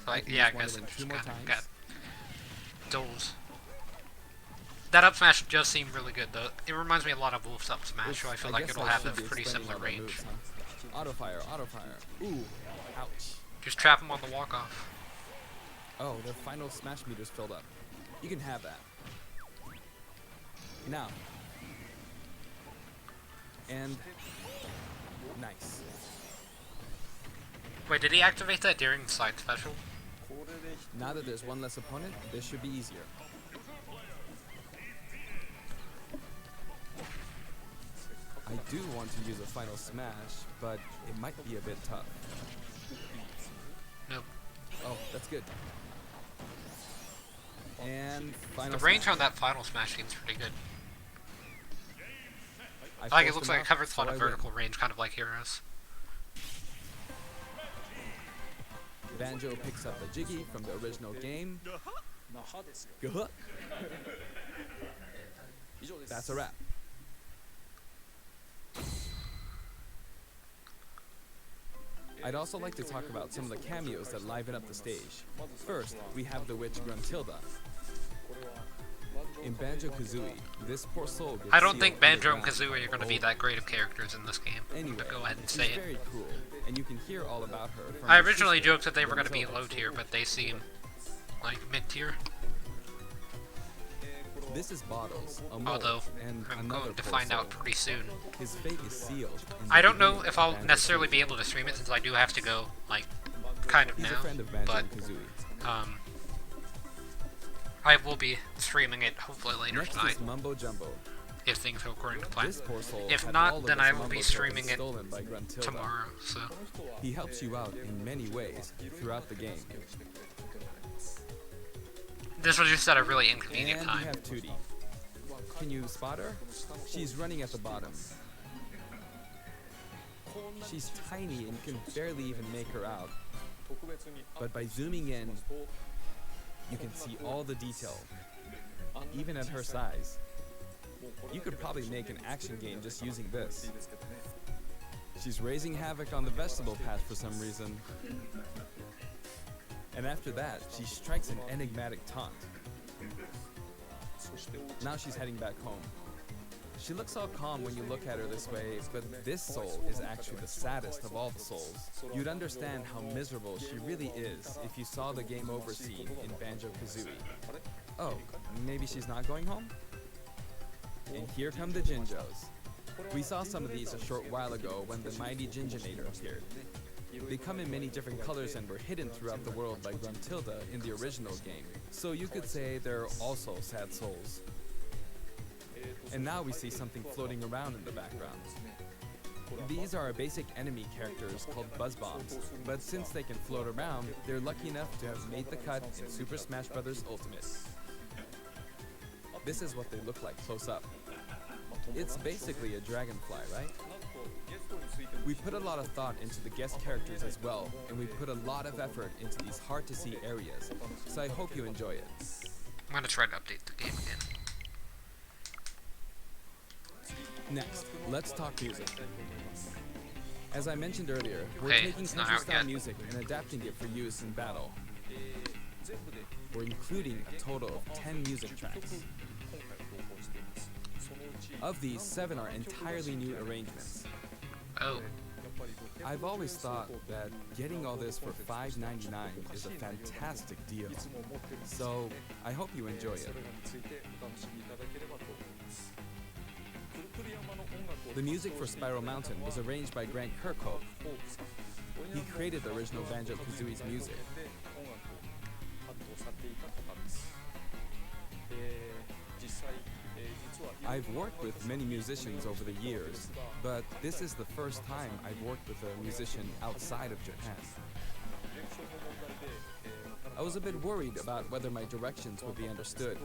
S1: So
S10: I can
S1: yeah, I
S10: use one
S1: guess
S10: of them
S1: it
S10: 2 more
S1: kind of
S10: times.
S1: got doles. That up smash does seem really good though. It reminds me a lot of Wolf's up smash, so I feel like
S10: guess
S1: it'll
S10: I
S1: have a
S10: should be
S1: pretty
S10: explaining
S1: similar
S10: all the
S1: range.
S10: moves, huh? Auto fire, auto fire. Ooh, ouch.
S1: Just trap him on the walk off.
S10: Oh, the final smash meter's filled up. You can have that. Now. And nice.
S1: Wait, did he activate that during the side special?
S10: Now that there's one less opponent, this should be easier. I do want to use a final smash, but it might be a bit tough.
S1: Nope.
S10: Oh, that's good. And final
S1: The range
S10: smash.
S1: on that final smash seems pretty good.
S10: I
S1: Like it
S10: forced
S1: looks
S10: him
S1: like it
S10: off,
S1: covers a
S10: so
S1: lot of
S10: I win.
S1: vertical range, kind of like Heroes.
S10: Banjo picks up the Jiggy from the original game. Guh. That's a wrap. I'd also like to talk about some of the cameos that liven up the stage. First, we have the witch Gruntilda. In Banjo-Kazooie, this poor soul gets
S1: I don't
S10: sealed
S1: think Banjo and
S10: underground.
S1: Kazooie are going to be that great of characters in this game.
S10: Anyway,
S1: But go ahead and
S10: she's
S1: say it.
S10: very cool, and you can hear all about her from
S1: I
S10: her
S1: originally
S10: sister,
S1: joked that they were going to be
S10: Gruntilda.
S1: low tier, but they seem like mid tier.
S10: This is Bottles, a mole,
S1: Although
S10: and
S1: I'm
S10: another
S1: going to
S10: poor
S1: find
S10: soul.
S1: out pretty soon.
S10: His fate is sealed. in the
S1: I don't know
S10: beginning
S1: if
S10: of
S1: I'll
S10: Banjo-Kazooie.
S1: necessarily be able to stream it since I do have to go, like, kind of
S10: He's
S1: now.
S10: a friend of Banjo
S1: But
S10: and Kazooie.
S1: I will be streaming it hopefully later
S10: Next
S1: tonight
S10: is Mumbo Jumbo.
S1: if things go according to plan.
S10: This poor soul
S1: If
S10: had
S1: not,
S10: all of
S1: then
S10: his
S1: I will
S10: mumbo
S1: be
S10: tokens
S1: streaming it
S10: stolen by Gruntilda.
S1: tomorrow. So
S10: He helps you out in many ways throughout the game.
S1: this was just at a really inconvenient
S10: And
S1: time.
S10: we have Tootie. Can you spot her? She's running at the bottom. She's tiny and can barely even make her out. But by zooming in, you can see all the detail, even at her size. You could probably make an action game just using this. She's raising havoc on the vegetable patch for some reason. And after that, she strikes an enigmatic taunt. Now she's heading back home. She looks all calm when you look at her this way, but this soul is actually the saddest of all the souls. You'd understand how miserable she really is if you saw the game over scene in Banjo-Kazooie. Oh, maybe she's not going home? And here come the Jinjos. We saw some of these a short while ago when the mighty Jinjonator appeared. They come in many different colors and were hidden throughout the world by Gruntilda in the original game. So you could say they're also sad souls. And now we see something floating around in the background. These are our basic enemy characters called Buzz Bombs, but since they can float around, they're lucky enough to have made the cut in Super Smash Bros. Ultimate. This is what they look like close up. It's basically a dragonfly, right? We put a lot of thought into the guest characters as well, and we put a lot of effort into these hard-to-see areas, so I hope you enjoy it.
S1: I'm going to try to update the game again.
S10: Next, let's talk music. As I mentioned earlier, we're
S1: Okay,
S10: taking
S1: it's not
S10: country
S1: out
S10: style
S1: yet.
S10: music and adapting it for use in battle. We're including a total of 10 music tracks. Of these, 7 are entirely new arrangements.
S1: Oh,
S10: I've always thought that getting all this for $5.99 is a fantastic deal. So, I hope you enjoy it. The music for Spiral Mountain was arranged by Grant Kirkhope. He created the original Banjo-Kazooie's music. I've worked with many musicians over the years, but this is the first time I've worked with a musician outside of Japan. I was a bit worried about whether my directions would be understood,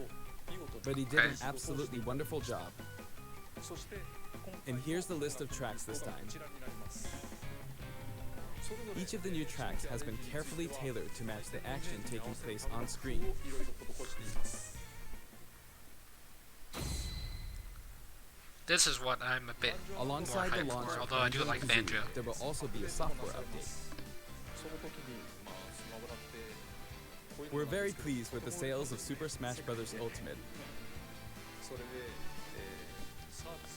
S10: but he did an absolutely wonderful job. And here's the list of tracks this time. Each of the new tracks has been carefully tailored to match the action taking place on screen.
S1: This is what I'm a bit
S10: Alongside
S1: more
S10: the
S1: hyped
S10: launch
S1: for,
S10: of
S1: although I do like
S10: Banjo-Kazooie,
S1: Banjo.
S10: there will also be a software update. We're very pleased with the sales of Super Smash Bros. Ultimate.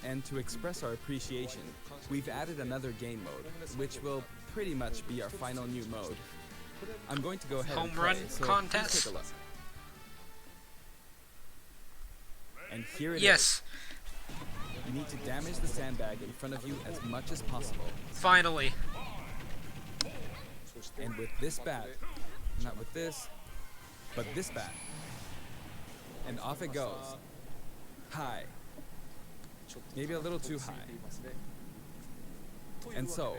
S10: And to express our appreciation, we've added another game mode, which will pretty much be our final new mode. I'm going to go ahead and
S1: Home run
S10: play, so
S1: contest?
S10: please take a look. And here it is.
S1: Yes,
S10: You need to damage the sandbag in front of you as much as possible.
S1: finally.
S10: And with this bat, not with this, but this bat. And off it goes. High. Maybe a little too high. And so,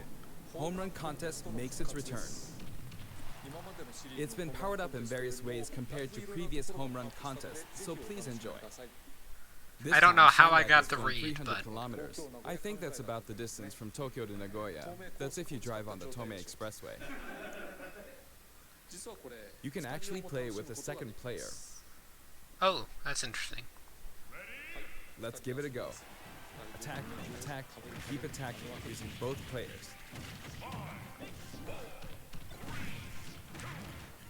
S10: Home Run Contest makes its return. It's been powered up in various ways compared to previous Home Run contests, so please enjoy. This
S1: I don't know
S10: time,
S1: how I
S10: sandbag
S1: got
S10: is
S1: the
S10: going
S1: read,
S10: 300
S1: but
S10: kilometers. I think that's about the distance from Tokyo to Nagoya. That's if you drive on the Tome Expressway. You can actually play with a second player.
S1: oh, that's interesting.
S10: Let's give it a go. Attack, attack, keep attacking using both players.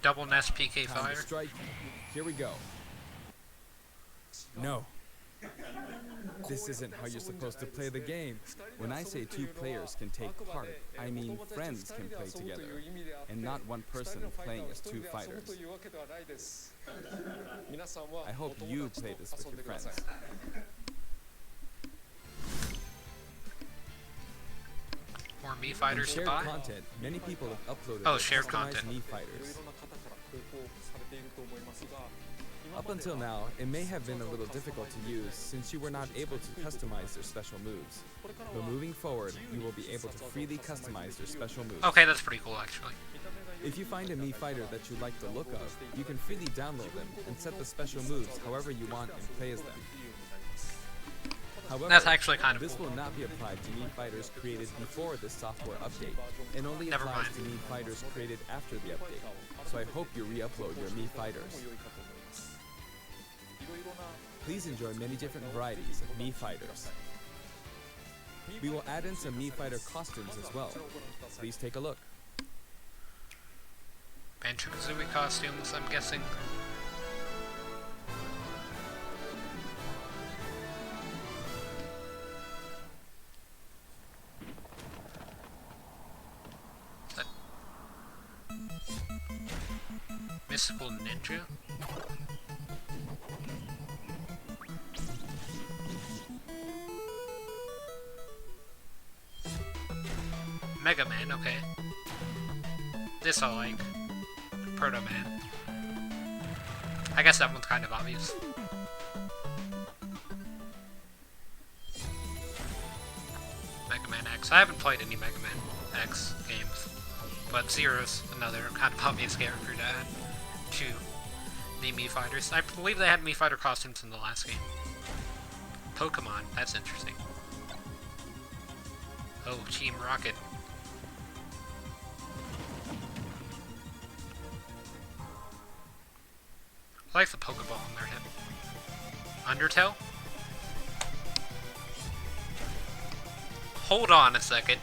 S1: Double Nest PK
S10: Time to
S1: Fire.
S10: strike. Here we go. No. This isn't how you're supposed to play the game. When I say two players can take part, I mean friends can play together, and not one person playing as two fighters. I hope you play this with your friends.
S1: More Mii
S10: In
S1: Fighters to
S10: shared
S1: buy.
S10: content, many people have uploaded
S1: Oh,
S10: their
S1: shared
S10: customized
S1: content.
S10: Mii Fighters. Up until now, it may have been a little difficult to use since you were not able to customize their special moves. But moving forward, you will be able to freely customize their special moves.
S1: Okay, that's pretty cool actually.
S10: If you find a Mii Fighter that you like the look of, you can freely download them and set the special moves however you want and play as them. However,
S1: That's actually kind of
S10: this
S1: cool.
S10: will not be applied to Mii Fighters created before this software update, and only
S1: Never
S10: applies
S1: mind.
S10: to Mii Fighters created after the update. So I hope you re-upload your Mii Fighters. Please enjoy many different varieties of Mii Fighters. We will add in some Mii Fighter costumes as well. Please take a look.
S1: Banjo-Kazooie costumes, I'm guessing. Is that Mystical Ninja? Mega Man, okay. This I like. Proto Man. I guess that one's kind of obvious. Mega Man X. I haven't played any Mega Man X games, but Zero's another kind of obvious character to add to the Mii Fighters. I believe they had Mii Fighter costumes in the last game. Pokemon, that's interesting. Oh, Team Rocket. I like the Pokeball on their head. Undertale? Hold on a second.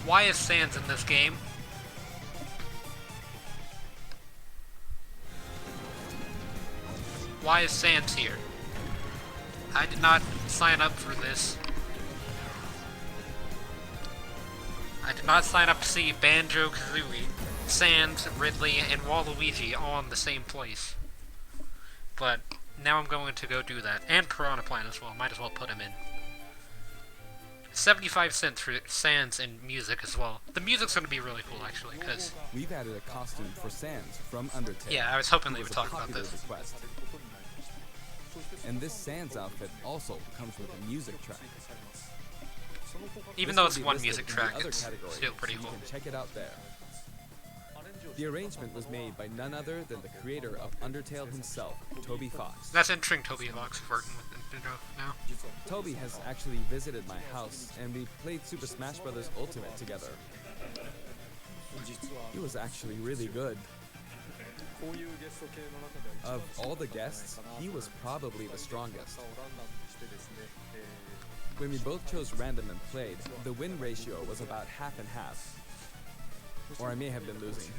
S1: Why is Sans in this game? Why is Sans here? I did not sign up for this. I did not sign up to see Banjo-Kazooie, Sans, Ridley, and Waluigi all in the same place. But now I'm going to go do that. And Piranha Plant as well. Might as well put him in. 75 cents for Sans and music as well. The music's going to be really cool, actually, because...
S10: We've added a costume for Sans from Undertale.
S1: Yeah, I was hoping they
S10: It
S1: would
S10: was
S1: talk
S10: a
S1: about
S10: popular
S1: this.
S10: request. And this Sans outfit also comes with a music track.
S1: Even
S10: This
S1: though
S10: will
S1: it's
S10: be
S1: one
S10: listed
S1: music
S10: in
S1: track,
S10: the other
S1: it's
S10: category,
S1: still pretty
S10: so
S1: cool.
S10: you can check it out there. The arrangement was made by none other than the creator of Undertale himself, Toby Fox.
S1: That's interesting, Toby Fox working with Nintendo now.
S10: Toby has actually visited my house, and we played Super Smash Bros. Ultimate together. He was actually really good. Of all the guests, he was probably the strongest. When we both chose random and played, the win ratio was about half and half. Or I may have been losing.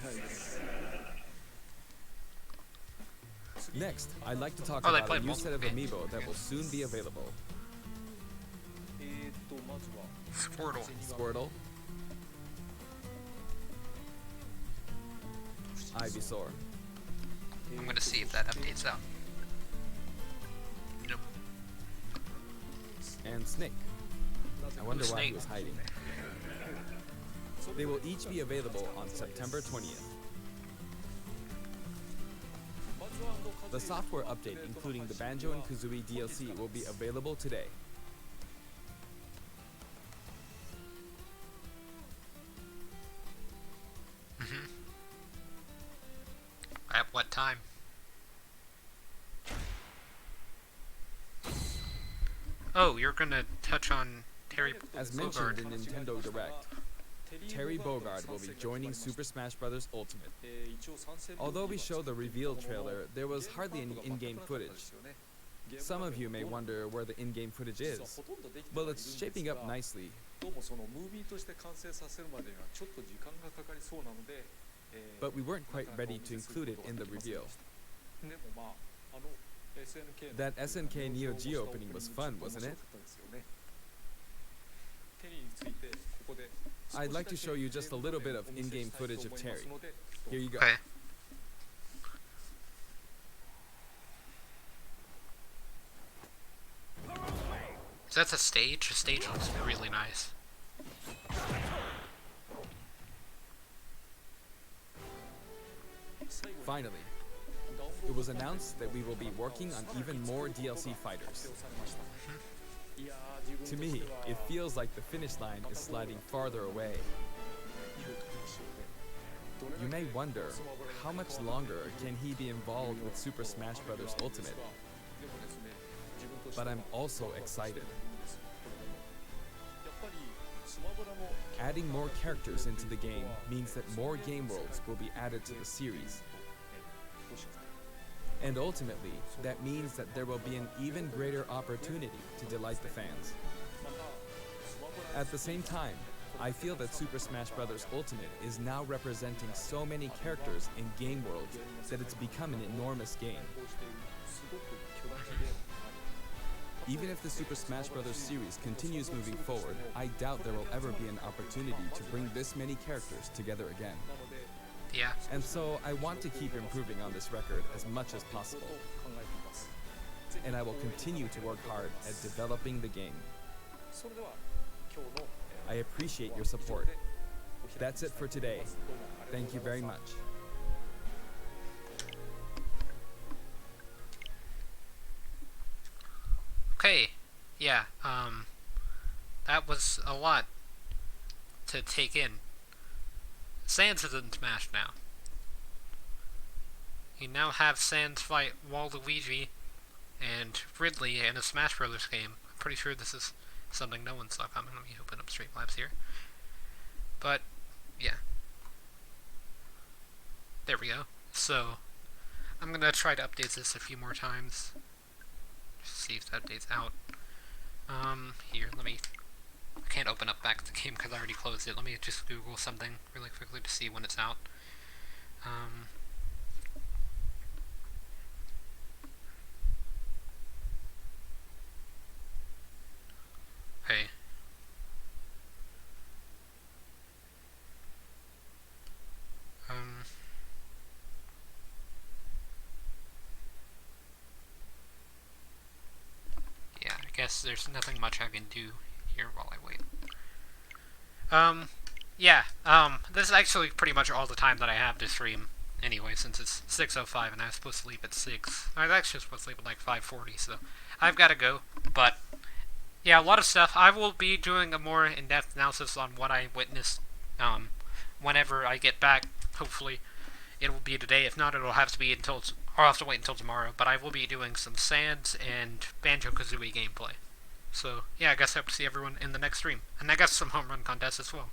S10: Next, I'd like to talk
S1: Oh, they
S10: about a
S1: played
S10: new set of
S1: multiple games.
S10: amiibo that will soon be available.
S1: Squirtle.
S10: Squirtle, Ivysaur,
S1: I'm going to see if that updates out. Nope.
S10: and Snake. I wonder why he
S1: Snake?
S10: was hiding. They will each be available on September 20th. The software update, including the Banjo and Kazooie DLC, will be available today.
S1: At what time? Oh, you're going to touch on Terry
S10: As mentioned
S1: Bogard.
S10: in Nintendo Direct, Terry Bogard will be joining Super Smash Bros. Ultimate. Although we showed the reveal trailer, there was hardly any in-game footage. Some of you may wonder where the in-game footage is. Well, it's shaping up nicely. But we weren't quite ready to include it in the reveal. That SNK Neo Geo opening was fun, wasn't it? I'd like to show you just a little bit of in-game footage of Terry. Here you go.
S1: Okay. So that's a stage? The stage looks really nice.
S10: Finally, it was announced that we will be working on even more DLC fighters. To me, it feels like the finish line is sliding farther away. You may wonder, how much longer can he be involved with Super Smash Bros. Ultimate? But I'm also excited. Adding more characters into the game means that more game worlds will be added to the series. And ultimately, that means that there will be an even greater opportunity to delight the fans. At the same time, I feel that Super Smash Bros. Ultimate is now representing so many characters in game worlds that it's become an enormous game. Even if the Super Smash Bros. Series continues moving forward, I doubt there will ever be an opportunity to bring this many characters together again.
S1: Yeah.
S10: And so I want to keep improving on this record as much as possible. And I will continue to work hard at developing the game. I appreciate your support. That's it for today. Thank you very much.
S1: Okay. Yeah, that was a lot to take in. Sans is in Smash now. You now have Sans fight Waluigi and Ridley in a Smash Brothers game. I'm pretty sure this is something no one saw coming. Let me open up Streamlabs here. But, yeah. There we go. So, I'm gonna try to update this a few more times. Just see if that update's out. Here, let me... I can't open up back the game because I already closed it. Let me just Google something really quickly to see when it's out. Okay. guess there's nothing much I can do here while I wait. Yeah, this is actually pretty much all the time that I have to stream anyway, since it's 6:05 and I was supposed to leave at 6. I was actually supposed to leave at like 5:40, so I've got to go. But, yeah, a lot of stuff. I will be doing a more in-depth analysis on what I witnessed, whenever I get back. Hopefully, it will be today. If not, it'll have to be until, I'll have to wait until tomorrow. But I will be doing some Sands and Banjo-Kazooie gameplay. So, yeah, I guess I hope to see everyone in the next stream. And I guess some home run contests as well.